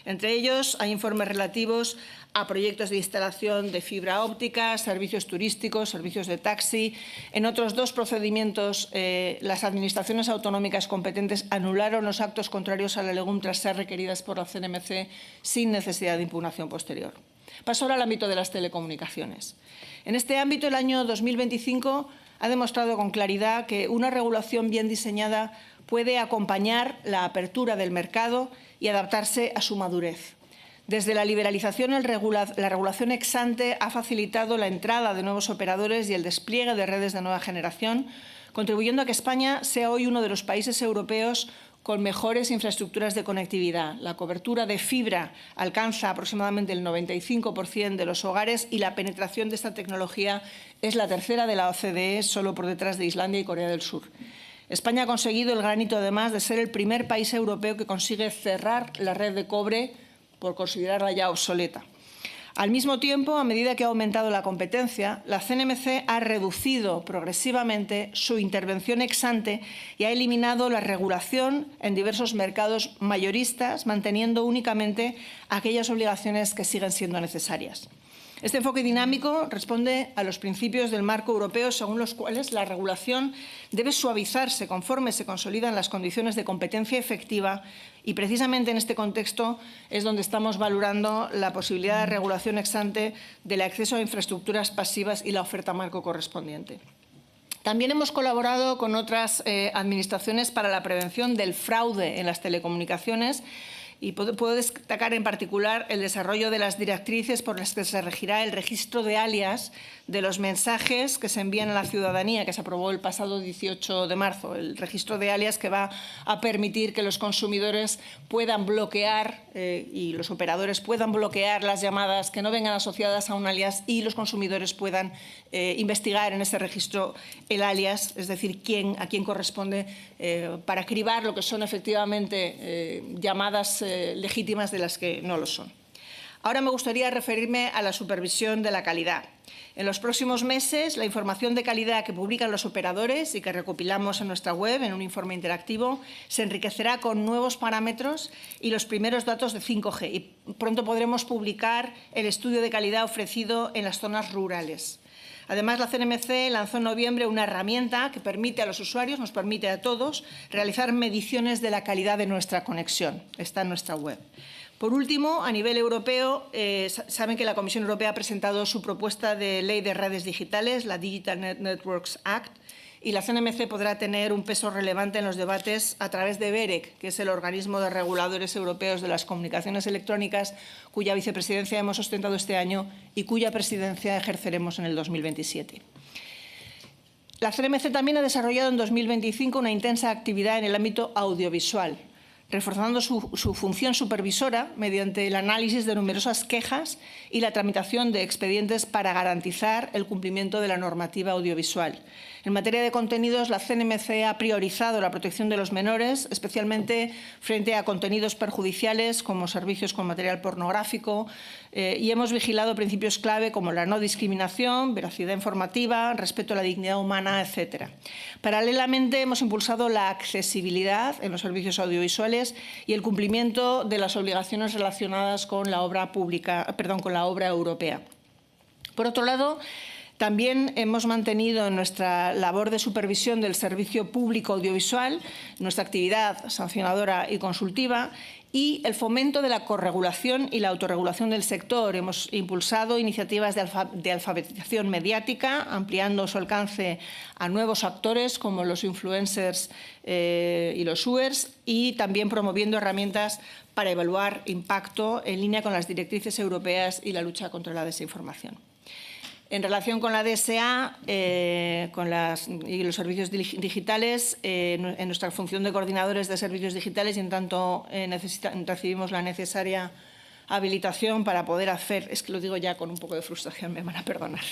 Entre ellos hay informes relativos a proyectos de instalación de fibra óptica, servicios turísticos, servicios de taxi. En otros dos procedimientos, las administraciones autonómicas competentes anularon los actos contrarios a la legum tras ser requeridas por la CNMC sin necesidad de impugnación posterior. Paso ahora al ámbito de las telecomunicaciones. En este ámbito, el año 2025 ha demostrado con claridad que una regulación bien diseñada puede acompañar la apertura del mercado y adaptarse a su madurez. Desde la liberalización, la regulación ex ante ha facilitado la entrada de nuevos operadores y el despliegue de redes de nueva generación, contribuyendo a que España sea hoy uno de los países europeos con mejores infraestructuras de conectividad. La cobertura de fibra alcanza aproximadamente el 95% de los hogares y la penetración de esta tecnología es la tercera de la OCDE, solo por detrás de Islandia y Corea del Sur. España ha conseguido el granito, además, de ser el primer país europeo que consigue cerrar la red de cobre por considerarla ya obsoleta. Al mismo tiempo, a medida que ha aumentado la competencia, la CNMC ha reducido progresivamente su intervención ex ante y ha eliminado la regulación en diversos mercados mayoristas, manteniendo únicamente aquellas obligaciones que siguen siendo necesarias. Este enfoque dinámico responde a los principios del marco europeo, según los cuales la regulación debe suavizarse conforme se consolidan las condiciones de competencia efectiva, y precisamente en este contexto es donde estamos valorando la posibilidad de regulación ex ante del acceso a infraestructuras pasivas y la oferta marco correspondiente. También hemos colaborado con otras administraciones para la prevención del fraude en las telecomunicaciones, y puedo destacar en particular el desarrollo de las directrices por las que se regirá el registro de alias de los mensajes que se envían a la ciudadanía, que se aprobó el pasado 18 de marzo. El registro de alias que va a permitir que los consumidores puedan bloquear y los operadores puedan bloquear las llamadas que no vengan asociadas a un alias y los consumidores puedan investigar en ese registro el alias, es decir, a quién corresponde, para cribar lo que son efectivamente llamadas legítimas de las que no lo son. Ahora me gustaría referirme a la supervisión de la calidad. En los próximos meses, la información de calidad que publican los operadores y que recopilamos en nuestra web en un informe interactivo se enriquecerá con nuevos parámetros y los primeros datos de 5G. Y pronto podremos publicar el estudio de calidad ofrecido en las zonas rurales. Además, la CNMC lanzó en noviembre una herramienta que permite a los usuarios, nos permite a todos, realizar mediciones de la calidad de nuestra conexión. Está en nuestra web. Por último, a nivel europeo, saben que la Comisión Europea ha presentado su propuesta de ley de redes digitales, la Digital Networks Act, y la CNMC podrá tener un peso relevante en los debates a través de BEREC, que es el organismo de reguladores europeos de las comunicaciones electrónicas, cuya vicepresidencia hemos ostentado este año y cuya presidencia ejerceremos en el 2027. La CNMC también ha desarrollado en 2025 una intensa actividad en el ámbito audiovisual, reforzando su función supervisora mediante el análisis de numerosas quejas y la tramitación de expedientes para garantizar el cumplimiento de la normativa audiovisual. En materia de contenidos, la CNMC ha priorizado la protección de los menores, especialmente frente a contenidos perjudiciales como servicios con material pornográfico, y hemos vigilado principios clave como la no discriminación, veracidad informativa, respeto a la dignidad humana, etc. Paralelamente, hemos impulsado la accesibilidad en los servicios audiovisuales y el cumplimiento de las obligaciones relacionadas con la obra europea. Por otro lado, también hemos mantenido en nuestra labor de supervisión del servicio público audiovisual nuestra actividad sancionadora y consultiva y el fomento de la corregulación y la autorregulación del sector. Hemos impulsado iniciativas de alfabetización mediática, ampliando su alcance a nuevos actores como los influencers y los UERs, y también promoviendo herramientas para evaluar impacto en línea con las directrices europeas y la lucha contra la desinformación. En relación con la DSA y los servicios digitales, en nuestra función de coordinadores de servicios digitales, y en tanto recibimos la necesaria habilitación para poder hacer, es que lo digo ya con un poco de frustración, me van a perdonar,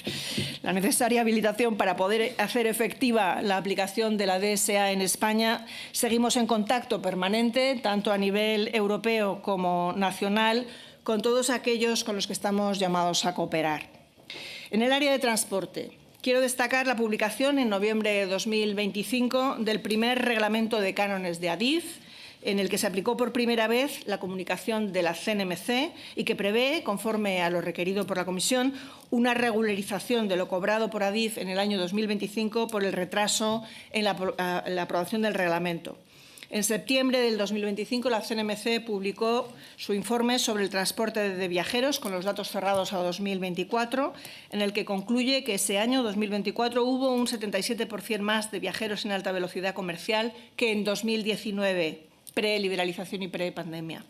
la necesaria habilitación para poder hacer efectiva la aplicación de la DSA en España, seguimos en contacto permanente, tanto a nivel europeo como nacional, con todos aquellos con los que estamos llamados a cooperar. En el área de transporte, quiero destacar la publicación en noviembre de 2025 del primer reglamento de cánones de ADIF, en el que se aplicó por primera vez la comunicación de la CNMC y que prevé, conforme a lo requerido por la Comisión, una regularización de lo cobrado por Adif en el año 2025 por el retraso en la aprobación del reglamento. En septiembre del 2025, la CNMC publicó su informe sobre el transporte de viajeros con los datos cerrados a 2024, en el que concluye que ese año, 2024, hubo un 77% más de viajeros en alta velocidad comercial que en 2019, pre-liberalización y pre-pandemia.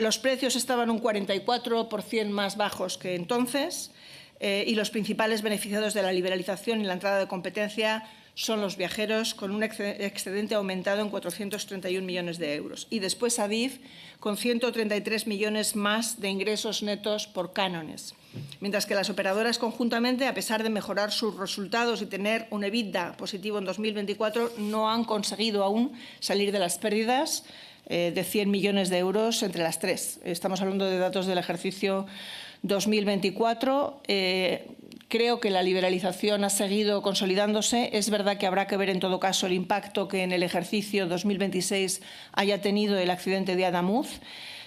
Los precios estaban un 44% más bajos que entonces y los principales beneficiados de la liberalización y la entrada de competencia son los viajeros, con un excedente aumentado en 431 millones de euros. Y después Adif, con 133 millones más de ingresos netos por cánones. Mientras que las operadoras conjuntamente, a pesar de mejorar sus resultados y tener un EBITDA positivo en 2024, no han conseguido aún salir de las pérdidas de 100 millones de euros entre las tres. Estamos hablando de datos del ejercicio 2024. Creo que la liberalización ha seguido consolidándose. Es verdad que habrá que ver, en todo caso, el impacto que en el ejercicio 2026 haya tenido el accidente de Adamuz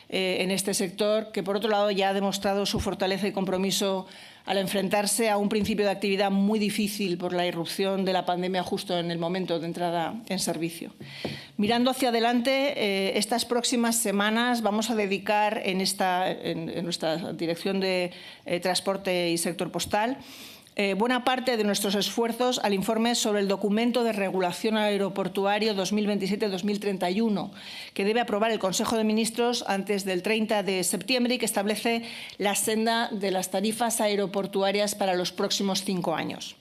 en este sector, que, por otro lado, ya ha demostrado su fortaleza y compromiso al enfrentarse a un principio de actividad muy difícil por la irrupción de la pandemia justo en el momento de entrada en servicio. Mirando hacia adelante, estas próximas semanas vamos a dedicar en nuestra Dirección de Transporte y Sector Postal buena parte de nuestros esfuerzos al informe sobre el documento de regulación aeroportuario 2027-2031, que debe aprobar el Consejo de Ministros antes del 30 de septiembre y que establece la senda de las tarifas aeroportuarias para los próximos 5 años.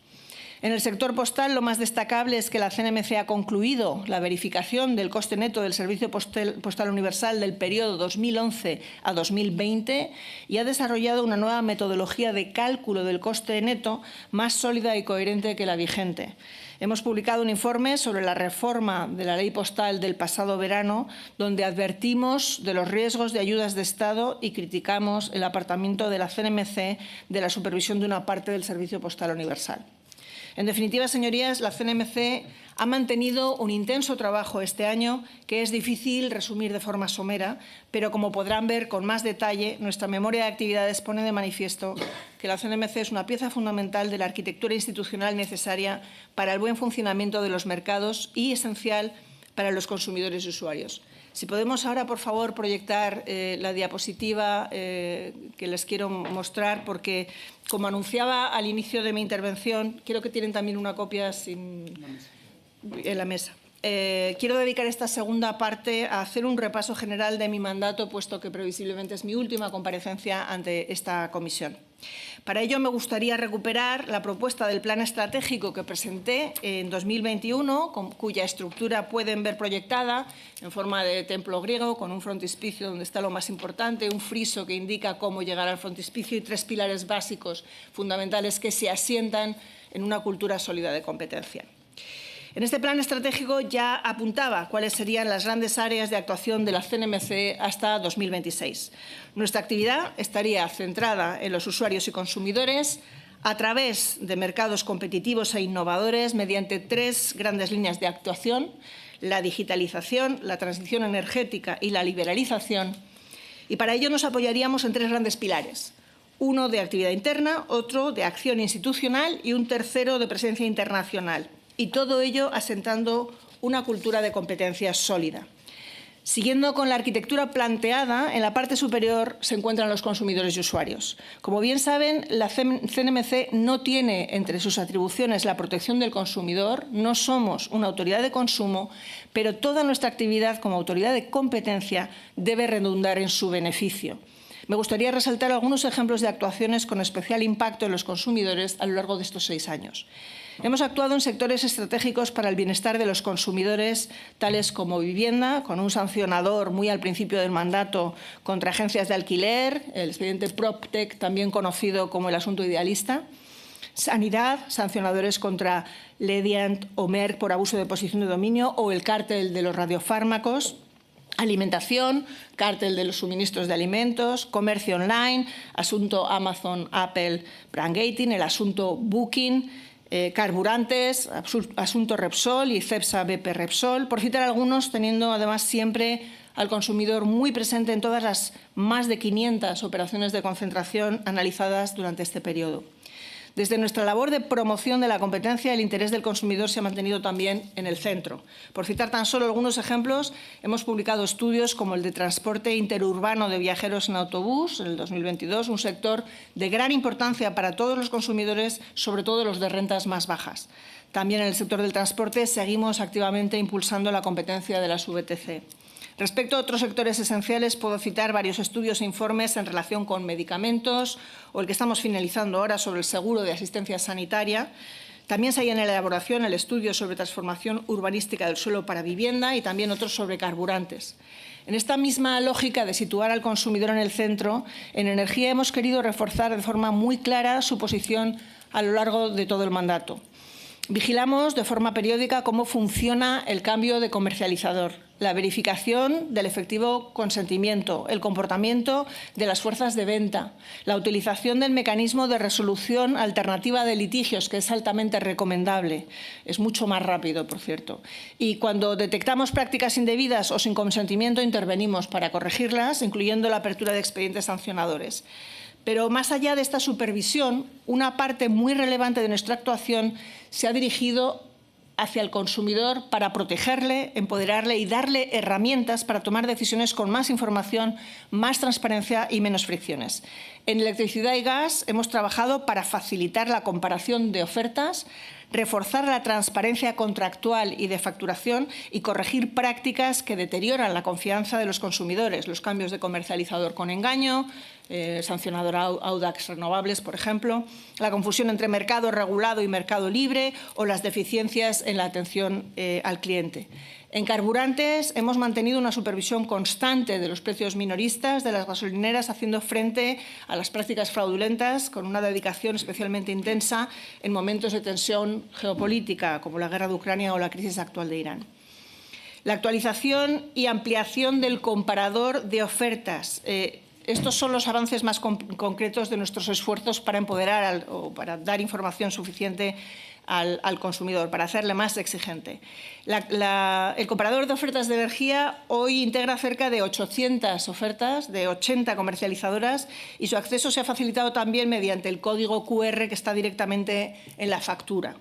En el sector postal, lo más destacable es que la CNMC ha concluido la verificación del coste neto del Servicio Postal Universal del periodo 2011 a 2020 y ha desarrollado una nueva metodología de cálculo del coste neto más sólida y coherente que la vigente. Hemos publicado un informe sobre la reforma de la ley postal del pasado verano, donde advertimos de los riesgos de ayudas de Estado y criticamos el apartamiento de la CNMC de la supervisión de una parte del Servicio Postal Universal. En definitiva, señorías, la CNMC ha mantenido un intenso trabajo este año que es difícil resumir de forma somera, pero como podrán ver con más detalle, nuestra memoria de actividades pone de manifiesto que la CNMC es una pieza fundamental de la arquitectura institucional necesaria para el buen funcionamiento de los mercados y esencial para los consumidores y usuarios. Si podemos ahora, por favor, proyectar la diapositiva que les quiero mostrar, porque, como anunciaba al inicio de mi intervención, quiero que tienen también una copia en la mesa. Quiero dedicar esta segunda parte a hacer un repaso general de mi mandato, puesto que previsiblemente es mi última comparecencia ante esta comisión. Para ello, me gustaría recuperar la propuesta del plan estratégico que presenté en 2021, cuya estructura pueden ver proyectada en forma de templo griego, con un frontispicio donde está lo más importante, un friso que indica cómo llegar al frontispicio y 3 pilares básicos fundamentales que se asientan en una cultura sólida de competencia. En este plan estratégico ya apuntaba cuáles serían las grandes áreas de actuación de la CNMC hasta 2026. Nuestra actividad estaría centrada en los usuarios y consumidores a través de mercados competitivos e innovadores mediante 3 grandes líneas de actuación: la digitalización, la transición energética y la liberalización. Y para ello nos apoyaríamos en 3 grandes pilares: uno de actividad interna, otro de acción institucional y un tercero de presencia internacional. Y todo ello asentando una cultura de competencia sólida. Siguiendo con la arquitectura planteada, en la parte superior se encuentran los consumidores y usuarios. Como bien saben, la CNMC no tiene entre sus atribuciones la protección del consumidor, no somos una autoridad de consumo, pero toda nuestra actividad como autoridad de competencia debe redundar en su beneficio. Me gustaría resaltar algunos ejemplos de actuaciones con especial impacto en los consumidores a lo largo de estos 6 años. Hemos actuado en sectores estratégicos para el bienestar de los consumidores, tales como vivienda, con un sancionador muy al principio del mandato contra agencias de alquiler, el expediente PropTech, también conocido como el asunto idealista. Sanidad, sancionadores contra Lediant o Merck por abuso de posición de dominio o el cártel de los radiofármacos. Alimentación, cártel de los suministros de alimentos. Comercio online, asunto Amazon, Apple, Brand Gating, el asunto Booking. carburantes, asunto Repsol y Cepsa BP Repsol, por citar algunos, teniendo además siempre al consumidor muy presente en todas las más de 500 operaciones de concentración analizadas durante este periodo. Desde nuestra labor de promoción de la competencia, el interés del consumidor se ha mantenido también en el centro. Por citar tan solo algunos ejemplos, hemos publicado estudios como el de transporte interurbano de viajeros en autobús en el 2022, un sector de gran importancia para todos los consumidores, sobre todo los de rentas más bajas. También en el sector del transporte seguimos activamente impulsando la competencia de las VTC. Respecto a otros sectores esenciales, puedo citar varios estudios e informes en relación con medicamentos o el que estamos finalizando ahora sobre el seguro de asistencia sanitaria. También se hay en elaboración el estudio sobre transformación urbanística del suelo para vivienda y también otros sobre carburantes. En esta misma lógica de situar al consumidor en el centro, en energía hemos querido reforzar de forma muy clara su posición a lo largo de todo el mandato. Vigilamos de forma periódica cómo funciona el cambio de comercializador, la verificación del efectivo consentimiento, el comportamiento de las fuerzas de venta, la utilización del mecanismo de resolución alternativa de litigios, que es altamente recomendable. Es mucho más rápido, por cierto. Y cuando detectamos prácticas indebidas o sin consentimiento, intervenimos para corregirlas, incluyendo la apertura de expedientes sancionadores. Pero más allá de esta supervisión, una parte muy relevante de nuestra actuación se ha dirigido hacia el consumidor para protegerle, empoderarle y darle herramientas para tomar decisiones con más información, más transparencia y menos fricciones. En electricidad y gas hemos trabajado para facilitar la comparación de ofertas, reforzar la transparencia contractual y de facturación y corregir prácticas que deterioran la confianza de los consumidores, los cambios de comercializador con engaño, sancionador Audax renovables, por ejemplo, la confusión entre mercado regulado y mercado libre o las deficiencias en la atención al cliente. En carburantes hemos mantenido una supervisión constante de los precios minoristas de las gasolineras, haciendo frente a las prácticas fraudulentas con una dedicación especialmente intensa en momentos de tensión geopolítica, como la guerra de Ucrania o la crisis actual de Irán. La actualización y ampliación del comparador de ofertas. Estos son los avances más concretos de nuestros esfuerzos para empoderar o para dar información suficiente al consumidor, para hacerle más exigente. El comparador de ofertas de energía hoy integra cerca de 800 ofertas de 80 comercializadoras y su acceso se ha facilitado también mediante el código QR que está directamente en la factura.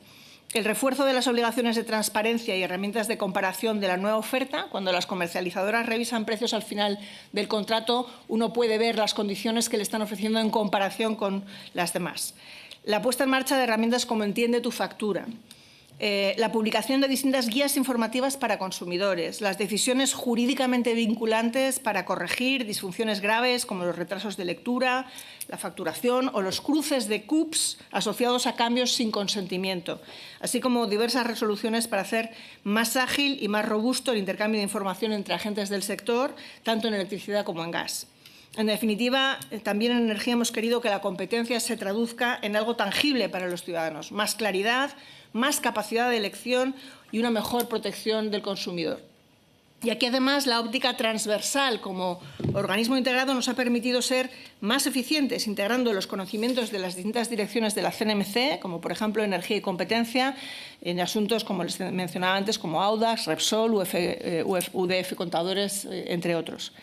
El refuerzo de las obligaciones de transparencia y herramientas de comparación de la nueva oferta, cuando las comercializadoras revisan precios al final del contrato, uno puede ver las condiciones que le están ofreciendo en comparación con las demás. La puesta en marcha de herramientas como Entiende tu factura. La publicación de distintas guías informativas para consumidores, las decisiones jurídicamente vinculantes para corregir disfunciones graves como los retrasos de lectura, la facturación o los cruces de CUPS asociados a cambios sin consentimiento, así como diversas resoluciones para hacer más ágil y más robusto el intercambio de información entre agentes del sector, tanto en electricidad como en gas. En definitiva, también en energía hemos querido que la competencia se traduzca en algo tangible para los ciudadanos, más claridad, más capacidad de elección y una mejor protección del consumidor. Y aquí, además, la óptica transversal como organismo integrado nos ha permitido ser más eficientes, integrando los conocimientos de las distintas direcciones de la CNMC, como por ejemplo energía y competencia, en asuntos como les mencionaba antes, como Audax, Repsol, UDF Contadores, entre otros.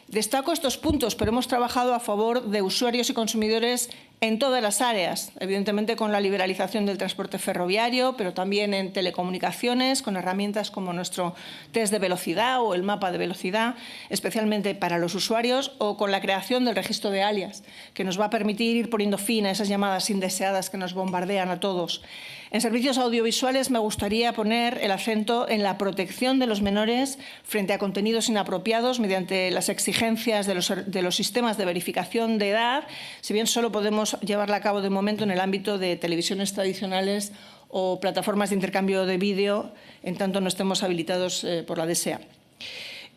Destaco estos puntos, pero hemos trabajado a favor de usuarios y consumidores en todas las áreas, evidentemente con la liberalización del transporte ferroviario, pero también en telecomunicaciones, con herramientas como nuestro test de velocidad o el mapa de velocidad, especialmente para los usuarios, o con la creación del registro de alias, que nos va a permitir ir poniendo fin a esas llamadas indeseadas que nos bombardean a todos. En servicios audiovisuales me gustaría poner el acento en la protección de los menores frente a contenidos inapropiados mediante las exigencias de los sistemas de verificación de edad, si bien solo podemos llevarla a cabo de momento en el ámbito de televisiones tradicionales o plataformas de intercambio de vídeo, en tanto no estemos habilitados por la DSA.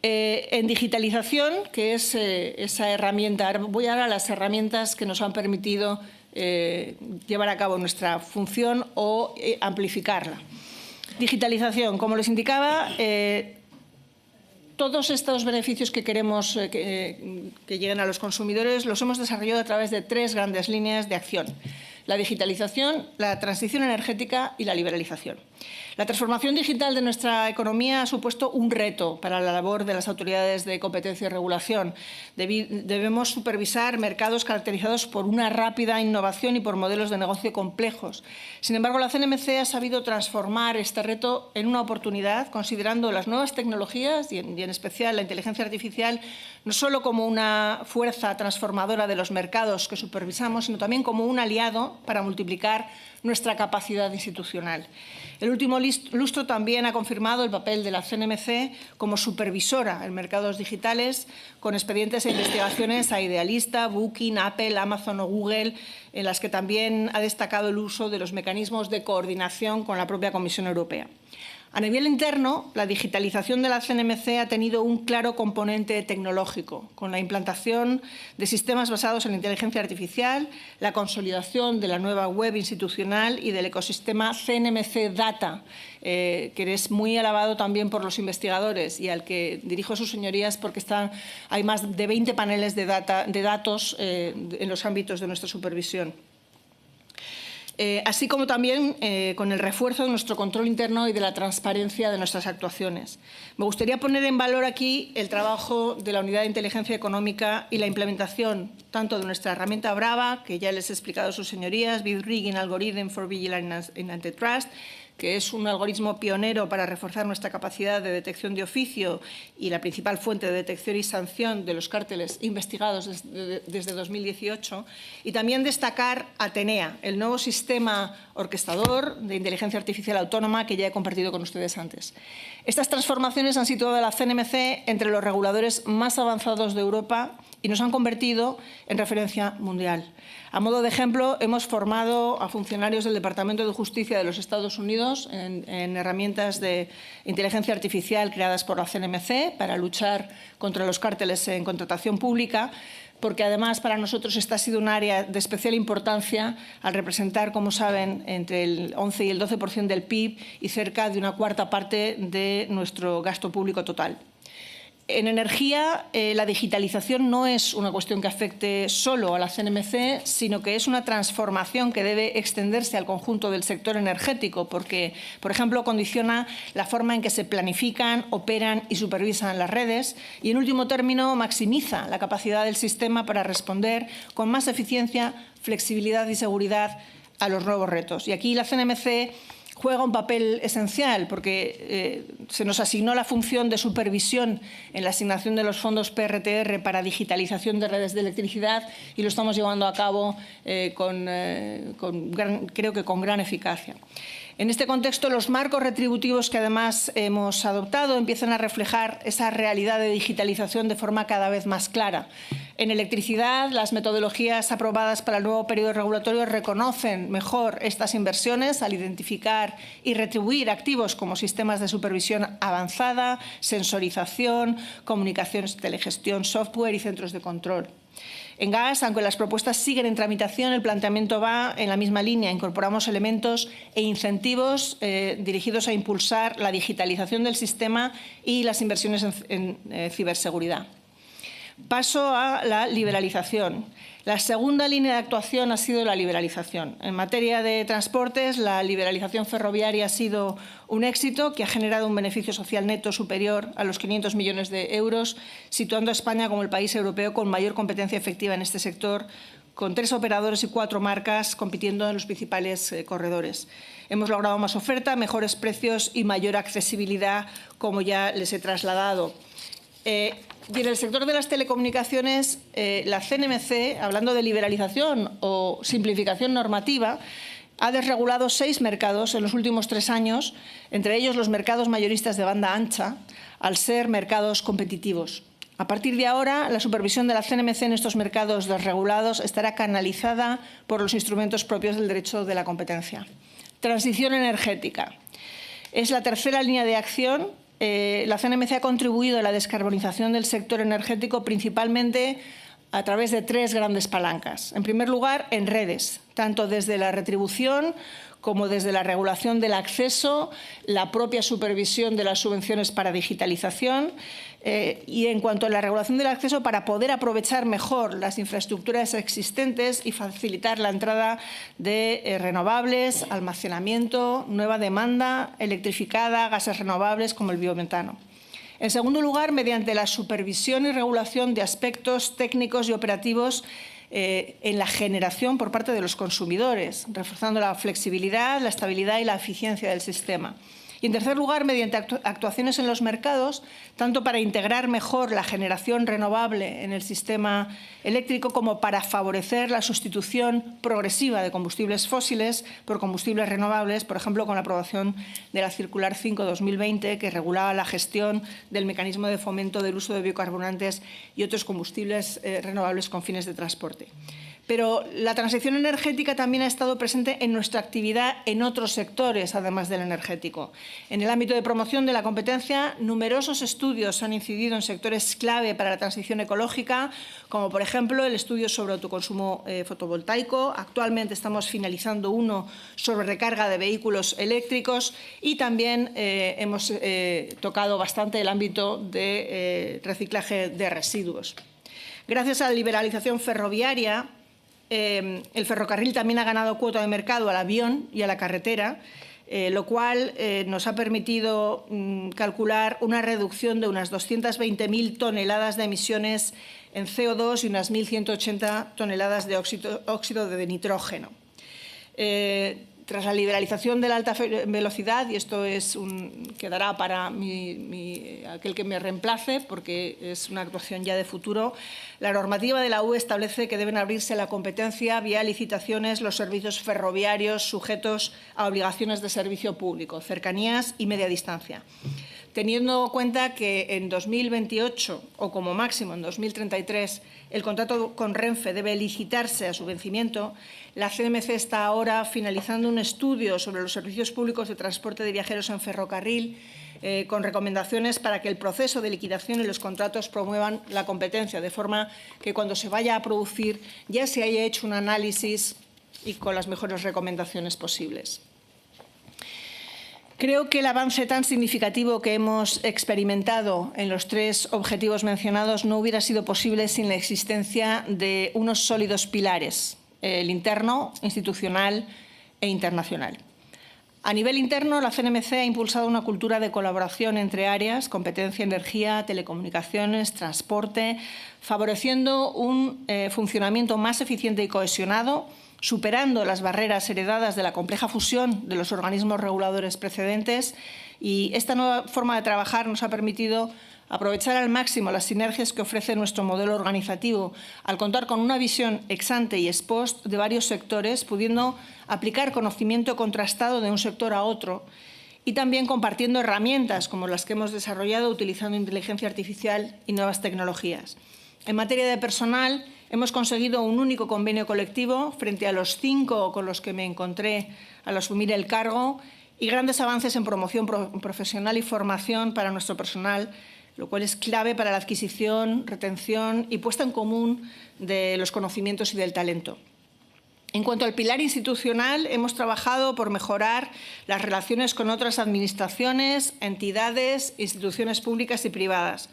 En digitalización, que es esa herramienta, voy ahora a las herramientas que nos han permitido llevar a cabo nuestra función o amplificarla. Digitalización, como les indicaba, todos estos beneficios que queremos que lleguen a los consumidores los hemos desarrollado a través de 3 grandes líneas de acción. la digitalización, la transición energética y la liberalización. La transformación digital de nuestra economía ha supuesto un reto para la labor de las autoridades de competencia y regulación. Debemos supervisar mercados caracterizados por una rápida innovación y por modelos de negocio complejos. Sin embargo, la CNMC ha sabido transformar este reto en una oportunidad, considerando las nuevas tecnologías y en especial la inteligencia artificial no solo como una fuerza transformadora de los mercados que supervisamos, sino también como un aliado para multiplicar nuestra capacidad institucional. El último lustro también ha confirmado el papel de la CNMC como supervisora en mercados digitales, con expedientes e investigaciones a Idealista, Booking, Apple, Amazon o Google, en las que también ha destacado el uso de los mecanismos de coordinación con la propia Comisión Europea. A nivel interno, la digitalización de la CNMC ha tenido un claro componente tecnológico, con la implantación de sistemas basados en la inteligencia artificial, la consolidación de la nueva web institucional y del ecosistema CNMC Data, que es muy alabado también por los investigadores y al que dirijo a sus señorías porque hay más de 20 paneles de datos en los ámbitos de nuestra supervisión. Así como también con el refuerzo de nuestro control interno y de la transparencia de nuestras actuaciones. Me gustaría poner en valor aquí el trabajo de la Unidad de Inteligencia Económica y la implementación tanto de nuestra herramienta Brava, que ya les he explicado a sus señorías, Rigging Algorithm for Vigilance and Antitrust, que es un algoritmo pionero para reforzar nuestra capacidad de detección de oficio y la principal fuente de detección y sanción de los cárteles investigados desde 2018, y también destacar Atenea, el nuevo sistema orquestador de inteligencia artificial autónoma que ya he compartido con ustedes antes. Estas transformaciones han situado a la CNMC entre los reguladores más avanzados de Europa y nos han convertido en referencia mundial. A modo de ejemplo, hemos formado a funcionarios del Departamento de Justicia de los Estados Unidos en herramientas de inteligencia artificial creadas por la CNMC para luchar contra los cárteles en contratación pública, porque además para nosotros esta ha sido un área de especial importancia al representar, como saben, entre el 11 y el 12% del PIB y cerca de una cuarta parte de nuestro gasto público total. En energía, la digitalización no es una cuestión que afecte solo a la CNMC, sino que es una transformación que debe extenderse al conjunto del sector energético, porque, por ejemplo, condiciona la forma en que se planifican, operan y supervisan las redes y, en último término, maximiza la capacidad del sistema para responder con más eficiencia, flexibilidad y seguridad a los nuevos retos. Y aquí la CNMC juega un papel esencial porque se nos asignó la función de supervisión en la asignación de los fondos PRTR para digitalización de redes de electricidad y lo estamos llevando a cabo creo que con gran eficacia. En este contexto, los marcos retributivos que además hemos adoptado empiezan a reflejar esa realidad de digitalización de forma cada vez más clara. En electricidad, las metodologías aprobadas para el nuevo periodo regulatorio reconocen mejor estas inversiones al identificar y retribuir activos como sistemas de supervisión avanzada, sensorización, comunicaciones, telegestión, software y centros de control. En gas, aunque las propuestas siguen en tramitación, el planteamiento va en la misma línea. Incorporamos elementos e incentivos dirigidos a impulsar la digitalización del sistema y las inversiones en ciberseguridad. Paso a la liberalización. La segunda línea de actuación ha sido la liberalización. En materia de transportes, la liberalización ferroviaria ha sido un éxito que ha generado un beneficio social neto superior a los 500 millones de euros, situando a España como el país europeo con mayor competencia efectiva en este sector, con 3 operadores y 4 marcas compitiendo en los principales corredores. Hemos logrado más oferta, mejores precios y mayor accesibilidad, como ya les he trasladado. Y en el sector de las telecomunicaciones, la CNMC, hablando de liberalización o simplificación normativa, ha desregulado 6 mercados en los últimos 3 años, entre ellos los mercados mayoristas de banda ancha, al ser mercados competitivos. A partir de ahora, la supervisión de la CNMC en estos mercados desregulados estará canalizada por los instrumentos propios del derecho de la competencia. Transición energética. Es la tercera línea de acción. La CNMC ha contribuido a la descarbonización del sector energético principalmente a través de 3 grandes palancas. En primer lugar, en redes, tanto desde la retribución como desde la regulación del acceso, la propia supervisión de las subvenciones para digitalización y en cuanto a la regulación del acceso para poder aprovechar mejor las infraestructuras existentes y facilitar la entrada de renovables, almacenamiento, nueva demanda electrificada, gases renovables como el biometano. En segundo lugar, mediante la supervisión y regulación de aspectos técnicos y operativos en la generación por parte de los consumidores, reforzando la flexibilidad, la estabilidad y la eficiencia del sistema. Y, en tercer lugar, mediante actuaciones en los mercados, tanto para integrar mejor la generación renovable en el sistema eléctrico como para favorecer la sustitución progresiva de combustibles fósiles por combustibles renovables, por ejemplo, con la aprobación de la Circular 5/2020, que regulaba la gestión del mecanismo de fomento del uso de biocarburantes y otros combustibles renovables con fines de transporte. Pero la transición energética también ha estado presente en nuestra actividad en otros sectores, además del energético. En el ámbito de promoción de la competencia, numerosos estudios han incidido en sectores clave para la transición ecológica, como por ejemplo el estudio sobre autoconsumo fotovoltaico. Actualmente estamos finalizando uno sobre recarga de vehículos eléctricos y también hemos tocado bastante el ámbito de reciclaje de residuos. Gracias a la liberalización ferroviaria, el ferrocarril también ha ganado cuota de mercado al avión y a la carretera, lo cual nos ha permitido calcular una reducción de unas 220.000 toneladas de emisiones en CO2 y unas 1.180 toneladas de óxido de nitrógeno. Tras la liberalización de la alta velocidad, y esto quedará para aquel que me reemplace, porque es una actuación ya de futuro, la normativa de la UE establece que deben abrirse a la competencia vía licitaciones los servicios ferroviarios sujetos a obligaciones de servicio público, cercanías y media distancia. Teniendo en cuenta que en 2028 o como máximo en 2033 el contrato con Renfe debe licitarse a su vencimiento, la CNMC está ahora finalizando un estudio sobre los servicios públicos de transporte de viajeros en ferrocarril con recomendaciones para que el proceso de liquidación y los contratos promuevan la competencia, de forma que cuando se vaya a producir ya se haya hecho un análisis y con las mejores recomendaciones posibles. Creo que el avance tan significativo que hemos experimentado en los tres objetivos mencionados no hubiera sido posible sin la existencia de unos sólidos pilares, el interno, institucional e internacional. A nivel interno, la CNMC ha impulsado una cultura de colaboración entre áreas, competencia, energía, telecomunicaciones, transporte, favoreciendo un funcionamiento más eficiente y cohesionado, superando las barreras heredadas de la compleja fusión de los organismos reguladores precedentes, y esta nueva forma de trabajar nos ha permitido aprovechar al máximo las sinergias que ofrece nuestro modelo organizativo al contar con una visión ex ante y ex post de varios sectores, pudiendo aplicar conocimiento contrastado de un sector a otro y también compartiendo herramientas como las que hemos desarrollado utilizando inteligencia artificial y nuevas tecnologías. En materia de personal, hemos conseguido un único convenio colectivo frente a los 5 con los que me encontré al asumir el cargo y grandes avances en promoción profesional y formación para nuestro personal, lo cual es clave para la adquisición, retención y puesta en común de los conocimientos y del talento. En cuanto al pilar institucional, hemos trabajado por mejorar las relaciones con otras administraciones, entidades, instituciones públicas y privadas.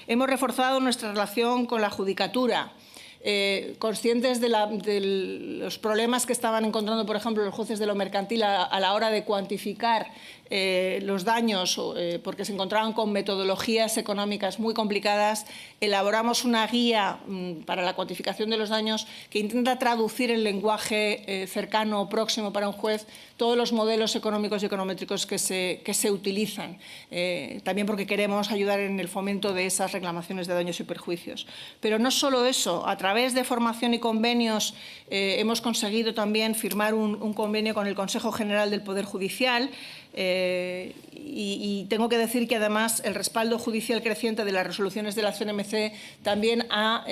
Hemos reforzado nuestra relación con la judicatura, conscientes de los problemas que estaban encontrando, por ejemplo, los jueces de lo mercantil a la hora de cuantificar los daños, porque se encontraban con metodologías económicas muy complicadas. Elaboramos una guía para la cuantificación de los daños que intenta traducir en lenguaje cercano o próximo para un juez todos los modelos económicos y econométricos que se utilizan, también porque queremos ayudar en el fomento de esas reclamaciones de daños y perjuicios. Pero no solo eso, a través de formación y convenios hemos conseguido también firmar un convenio con el Consejo General del Poder Judicial, y tengo que decir que además el respaldo judicial creciente de las resoluciones de la CNMC también ha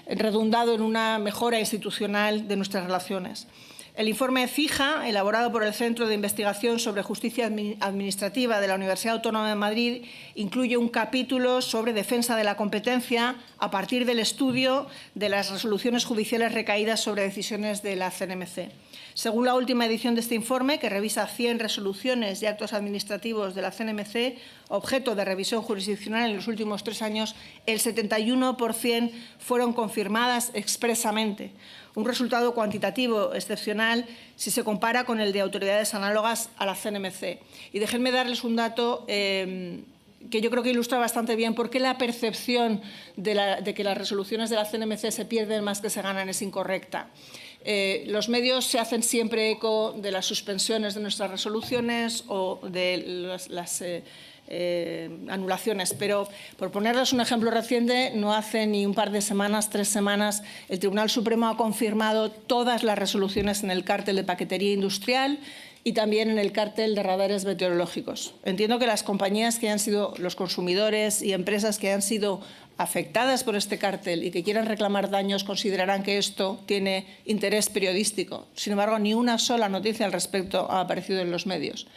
redundado en una mejora institucional de nuestras relaciones. El informe CIJA, elaborado por el Centro de Investigación sobre Justicia Administrativa de la Universidad Autónoma de Madrid, incluye un capítulo sobre defensa de la competencia a partir del estudio de las resoluciones judiciales recaídas sobre decisiones de la CNMC. Según la última edición de este informe, que revisa 100 resoluciones y actos administrativos de la CNMC, objeto de revisión jurisdiccional en los últimos 3 años, el 71% fueron confirmadas expresamente, un resultado cuantitativo excepcional si se compara con el de autoridades análogas a la CNMC. Y déjenme darles un dato que yo creo que ilustra bastante bien por qué la percepción de que las resoluciones de la CNMC se pierden más que se ganan es incorrecta. Los medios se hacen siempre eco de las suspensiones de nuestras resoluciones o de las anulaciones, pero por ponerles un ejemplo reciente, no hace ni un par de semanas, 3 semanas, el Tribunal Supremo ha confirmado todas las resoluciones en el cártel de paquetería industrial y también en el cártel de radares meteorológicos. Entiendo que las compañías que hayan sido, los consumidores y empresas que hayan sido afectadas por este cártel y que quieran reclamar daños considerarán que esto tiene interés periodístico. Sin embargo, ni una sola noticia al respecto ha aparecido en los medios.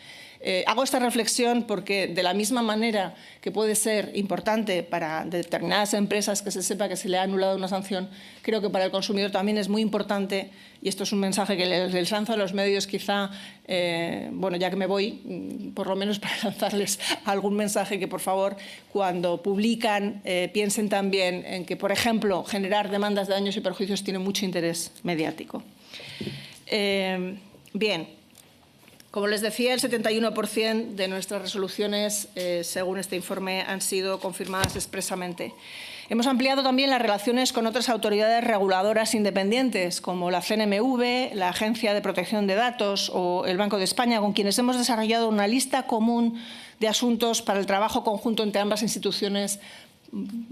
Hago esta reflexión porque, de la misma manera que puede ser importante para determinadas empresas que se sepa que se le ha anulado una sanción, creo que para el consumidor también es muy importante, y esto es un mensaje que les lanzo a los medios, quizá, bueno, ya que me voy, por lo menos para lanzarles algún mensaje que, por favor, cuando publican, piensen también en que, por ejemplo, generar demandas de daños y perjuicios tiene mucho interés mediático. Bien. Como les decía, el 71% de nuestras resoluciones, según este informe, han sido confirmadas expresamente. Hemos ampliado también las relaciones con otras autoridades reguladoras independientes, como la CNMV, la Agencia de Protección de Datos o el Banco de España, con quienes hemos desarrollado una lista común de asuntos para el trabajo conjunto entre ambas instituciones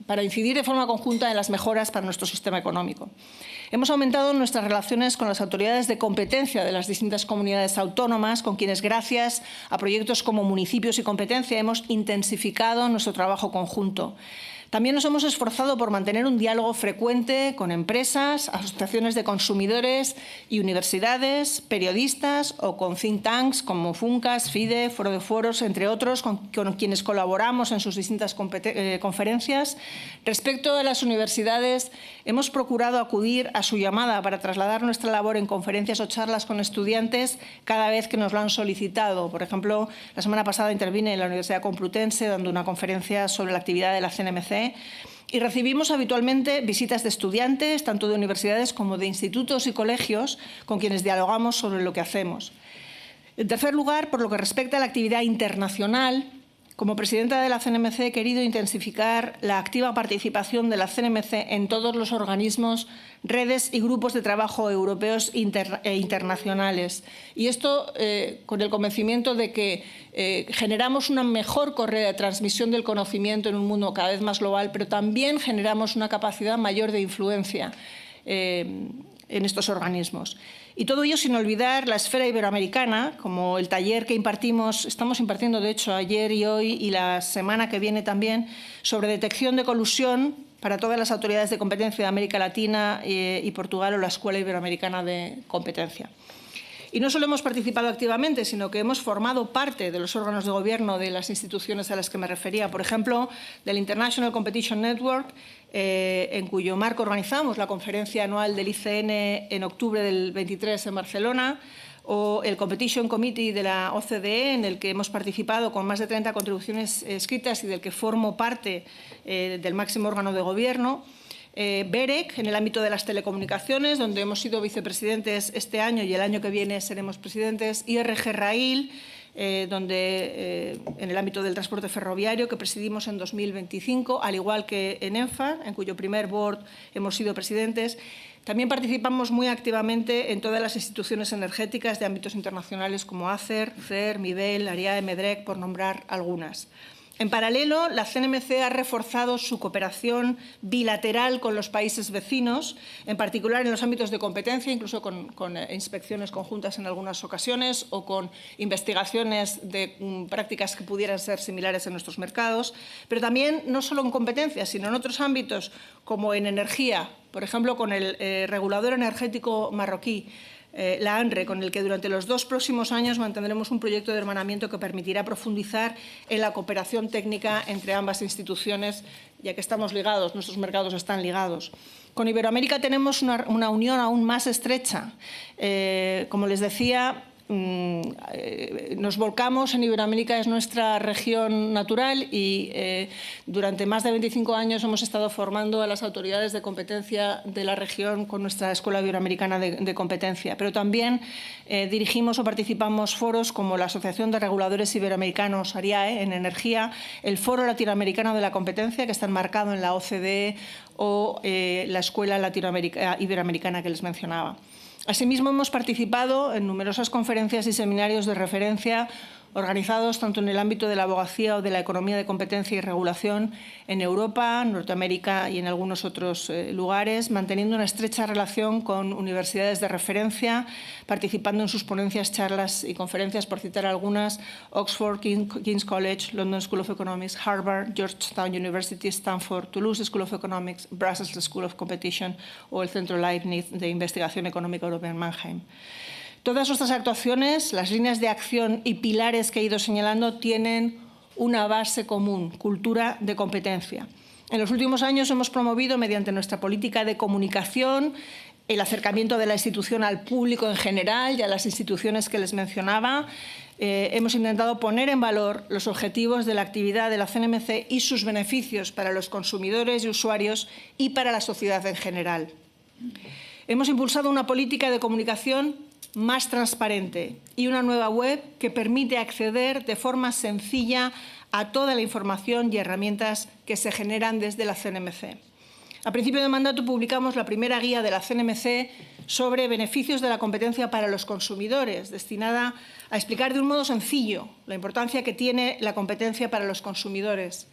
para incidir de forma conjunta en las mejoras para nuestro sistema económico. Hemos aumentado nuestras relaciones con las autoridades de competencia de las distintas comunidades autónomas, con quienes, gracias a proyectos como Municipios y Competencia, hemos intensificado nuestro trabajo conjunto. También nos hemos esforzado por mantener un diálogo frecuente con empresas, asociaciones de consumidores y universidades, periodistas o con think tanks como FUNCAS, FIDE, Foro de Foros, entre otros, con quienes colaboramos en sus distintas conferencias. Respecto a las universidades, hemos procurado acudir a su llamada para trasladar nuestra labor en conferencias o charlas con estudiantes cada vez que nos lo han solicitado. Por ejemplo, la semana pasada intervine en la Universidad Complutense dando una conferencia sobre la actividad de la CNMC. Y recibimos habitualmente visitas de estudiantes, tanto de universidades como de institutos y colegios, con quienes dialogamos sobre lo que hacemos. En tercer lugar, por lo que respecta a la actividad internacional, como presidenta de la CNMC he querido intensificar la activa participación de la CNMC en todos los organismos, redes y grupos de trabajo europeos e internacionales. Y esto con el convencimiento de que generamos una mejor correa de transmisión del conocimiento en un mundo cada vez más global, pero también generamos una capacidad mayor de influencia en estos organismos. Y todo ello sin olvidar la esfera iberoamericana, como el taller que estamos impartiendo de hecho ayer y hoy y la semana que viene también, sobre detección de colusión para todas las autoridades de competencia de América Latina y Portugal o la Escuela Iberoamericana de Competencia. Y no solo hemos participado activamente, sino que hemos formado parte de los órganos de gobierno de las instituciones a las que me refería. Por ejemplo, del International Competition Network, en cuyo marco organizamos la conferencia anual del ICN en octubre del 23 en Barcelona, o el Competition Committee de la OCDE, en el que hemos participado con más de 30 contribuciones escritas y del que formo parte del máximo órgano de gobierno. BEREC, en el ámbito de las telecomunicaciones, donde hemos sido vicepresidentes este año y el año que viene seremos presidentes. IRG Rail, donde en el ámbito del transporte ferroviario, que presidimos en 2025, al igual que en ENFA, en cuyo primer board hemos sido presidentes. También participamos muy activamente en todas las instituciones energéticas de ámbitos internacionales como ACER, CER, MIBEL, ARIAE, MEDREC, por nombrar algunas. En paralelo, la CNMC ha reforzado su cooperación bilateral con los países vecinos, en particular en los ámbitos de competencia, incluso con inspecciones conjuntas en algunas ocasiones o con investigaciones de prácticas que pudieran ser similares en nuestros mercados, pero también no solo en competencia, sino en otros ámbitos como en energía, por ejemplo, con el regulador energético marroquí. la ANRE, con el que durante los 2 próximos años mantendremos un proyecto de hermanamiento que permitirá profundizar en la cooperación técnica entre ambas instituciones, ya que estamos ligados, nuestros mercados están ligados. Con Iberoamérica tenemos una unión aún más estrecha. Como les decía, nos volcamos en Iberoamérica, es nuestra región natural y durante más de 25 años hemos estado formando a las autoridades de competencia de la región con nuestra Escuela Iberoamericana de Competencia. Pero también dirigimos o participamos foros como la Asociación de Reguladores Iberoamericanos, ARIAE, en energía, el Foro Latinoamericano de la Competencia, que está enmarcado en la OCDE, o la Escuela Iberoamericana que les mencionaba. Asimismo, hemos participado en numerosas conferencias y seminarios de referencia organizados tanto en el ámbito de la abogacía o de la economía de competencia y regulación en Europa, Norteamérica y en algunos otros lugares, manteniendo una estrecha relación con universidades de referencia, participando en sus ponencias, charlas y conferencias, por citar algunas: Oxford, King's College, London School of Economics, Harvard, Georgetown University, Stanford, Toulouse School of Economics, Brussels School of Competition o el Centro Leibniz de Investigación Económica Europea en Mannheim. Todas nuestras actuaciones, las líneas de acción y pilares que he ido señalando, tienen una base común: cultura de competencia. En los últimos años hemos promovido, mediante nuestra política de comunicación, el acercamiento de la institución al público en general y a las instituciones que les mencionaba. Hemos intentado poner en valor los objetivos de la actividad de la CNMC y sus beneficios para los consumidores y usuarios y para la sociedad en general. Hemos impulsado una política de comunicación más transparente y una nueva web que permite acceder de forma sencilla a toda la información y herramientas que se generan desde la CNMC. A principio de mandato publicamos la primera guía de la CNMC sobre beneficios de la competencia para los consumidores, destinada a explicar de un modo sencillo la importancia que tiene la competencia para los consumidores.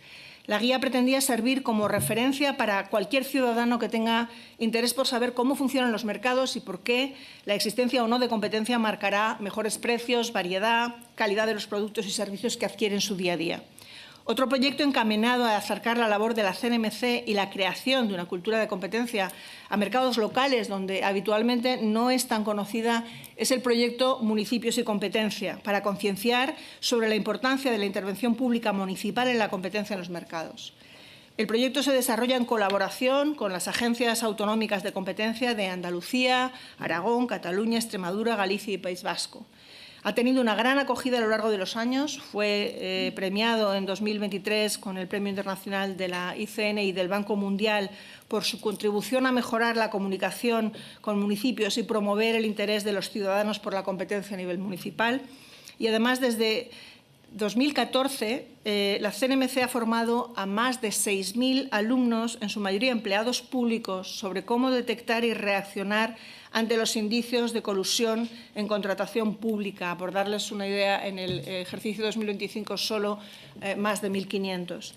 La guía pretendía servir como referencia para cualquier ciudadano que tenga interés por saber cómo funcionan los mercados y por qué la existencia o no de competencia marcará mejores precios, variedad, calidad de los productos y servicios que adquiere en su día a día. Otro proyecto encaminado a acercar la labor de la CNMC y la creación de una cultura de competencia a mercados locales donde habitualmente no es tan conocida es el proyecto Municipios y Competencia, para concienciar sobre la importancia de la intervención pública municipal en la competencia en los mercados. El proyecto se desarrolla en colaboración con las agencias autonómicas de competencia de Andalucía, Aragón, Cataluña, Extremadura, Galicia y País Vasco. Ha tenido una gran acogida a lo largo de los años. Fue premiado en 2023 con el Premio Internacional de la ICN y del Banco Mundial por su contribución a mejorar la comunicación con municipios y promover el interés de los ciudadanos por la competencia a nivel municipal. Y además, desde 2014, la CNMC ha formado a más de 6.000 alumnos, en su mayoría empleados públicos, sobre cómo detectar y reaccionar ante los indicios de colusión en contratación pública. Por darles una idea, en el ejercicio 2025 solo más de 1.500.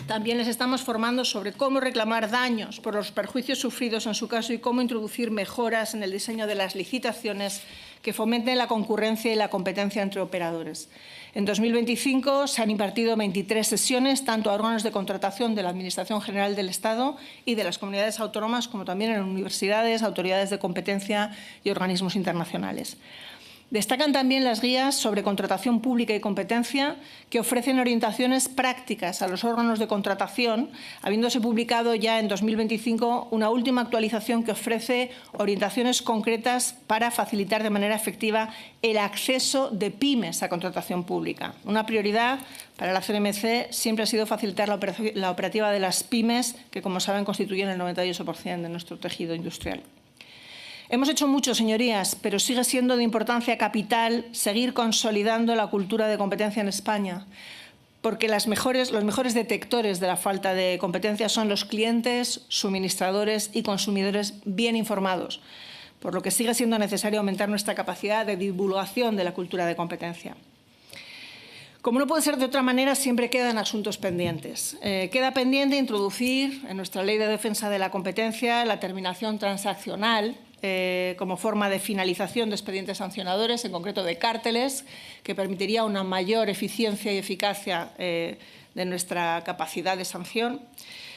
También les estamos formando sobre cómo reclamar daños por los perjuicios sufridos en su caso y cómo introducir mejoras en el diseño de las licitaciones que fomenten la concurrencia y la competencia entre operadores. En 2025 se han impartido 23 sesiones, tanto a órganos de contratación de la Administración General del Estado y de las comunidades autónomas, como también en universidades, autoridades de competencia y organismos internacionales. Destacan también las guías sobre contratación pública y competencia, que ofrecen orientaciones prácticas a los órganos de contratación, habiéndose publicado ya en 2025 una última actualización que ofrece orientaciones concretas para facilitar de manera efectiva el acceso de pymes a contratación pública. Una prioridad para la CNMC siempre ha sido facilitar la operativa de las pymes, que, como saben, constituyen el 98% de nuestro tejido industrial. Hemos hecho mucho, señorías, pero sigue siendo de importancia capital seguir consolidando la cultura de competencia en España, porque los mejores detectores de la falta de competencia son los clientes, suministradores y consumidores bien informados, por lo que sigue siendo necesario aumentar nuestra capacidad de divulgación de la cultura de competencia. Como no puede ser de otra manera, siempre quedan asuntos pendientes. Queda pendiente introducir en nuestra Ley de Defensa de la Competencia la terminación transaccional como forma de finalización de expedientes sancionadores, en concreto de cárteles, que permitiría una mayor eficiencia y eficacia de nuestra capacidad de sanción.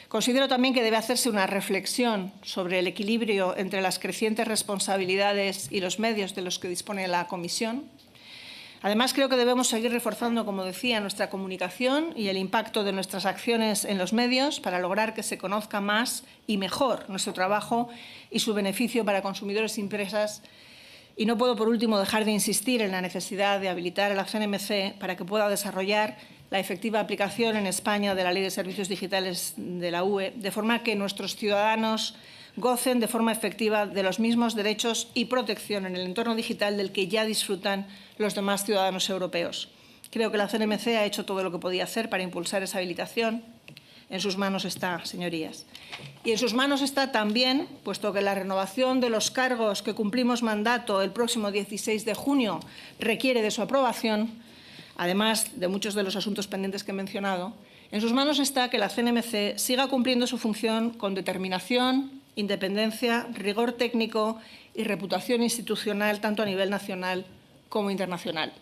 Considero también que debe hacerse una reflexión sobre el equilibrio entre las crecientes responsabilidades y los medios de los que dispone la Comisión. Además, creo que debemos seguir reforzando, como decía, nuestra comunicación y el impacto de nuestras acciones en los medios para lograr que se conozca más y mejor nuestro trabajo y su beneficio para consumidores y empresas. Y no puedo, por último, dejar de insistir en la necesidad de habilitar a la CNMC para que pueda desarrollar la efectiva aplicación en España de la Ley de Servicios Digitales de la UE, de forma que nuestros ciudadanos gocen de forma efectiva de los mismos derechos y protección en el entorno digital del que ya disfrutan los demás ciudadanos europeos. Creo que la CNMC ha hecho todo lo que podía hacer para impulsar esa habilitación. En sus manos está, señorías. Y en sus manos está también, puesto que la renovación de los cargos que cumplimos mandato el próximo 16 de junio requiere de su aprobación, además de muchos de los asuntos pendientes que he mencionado, en sus manos está que la CNMC siga cumpliendo su función con determinación, independencia, rigor técnico y reputación institucional tanto a nivel nacional como internacional.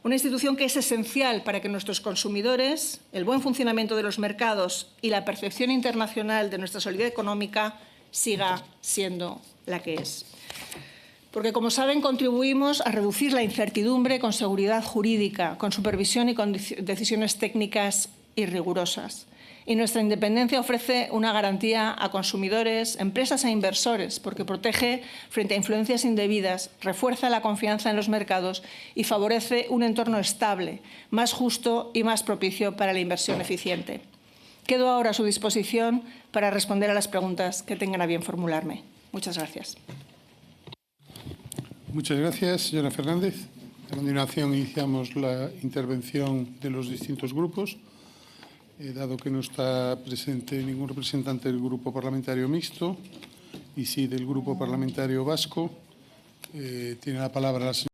Una institución que es esencial para que nuestros consumidores, el buen funcionamiento de los mercados y la percepción internacional de nuestra solidez económica siga siendo la que es. Porque, como saben, contribuimos a reducir la incertidumbre con seguridad jurídica, con supervisión y con decisiones técnicas y rigurosas. Y nuestra independencia ofrece una garantía a consumidores, empresas e inversores, porque protege frente a influencias indebidas, refuerza la confianza en los mercados y favorece un entorno estable, más justo y más propicio para la inversión eficiente. Quedo ahora a su disposición para responder a las preguntas que tengan a bien formularme. Muchas gracias. Muchas gracias, señora Fernández. A continuación, iniciamos la intervención de los distintos grupos. Dado que no está presente ningún representante del Grupo Parlamentario Mixto y sí del Grupo Parlamentario Vasco, tiene la palabra la señora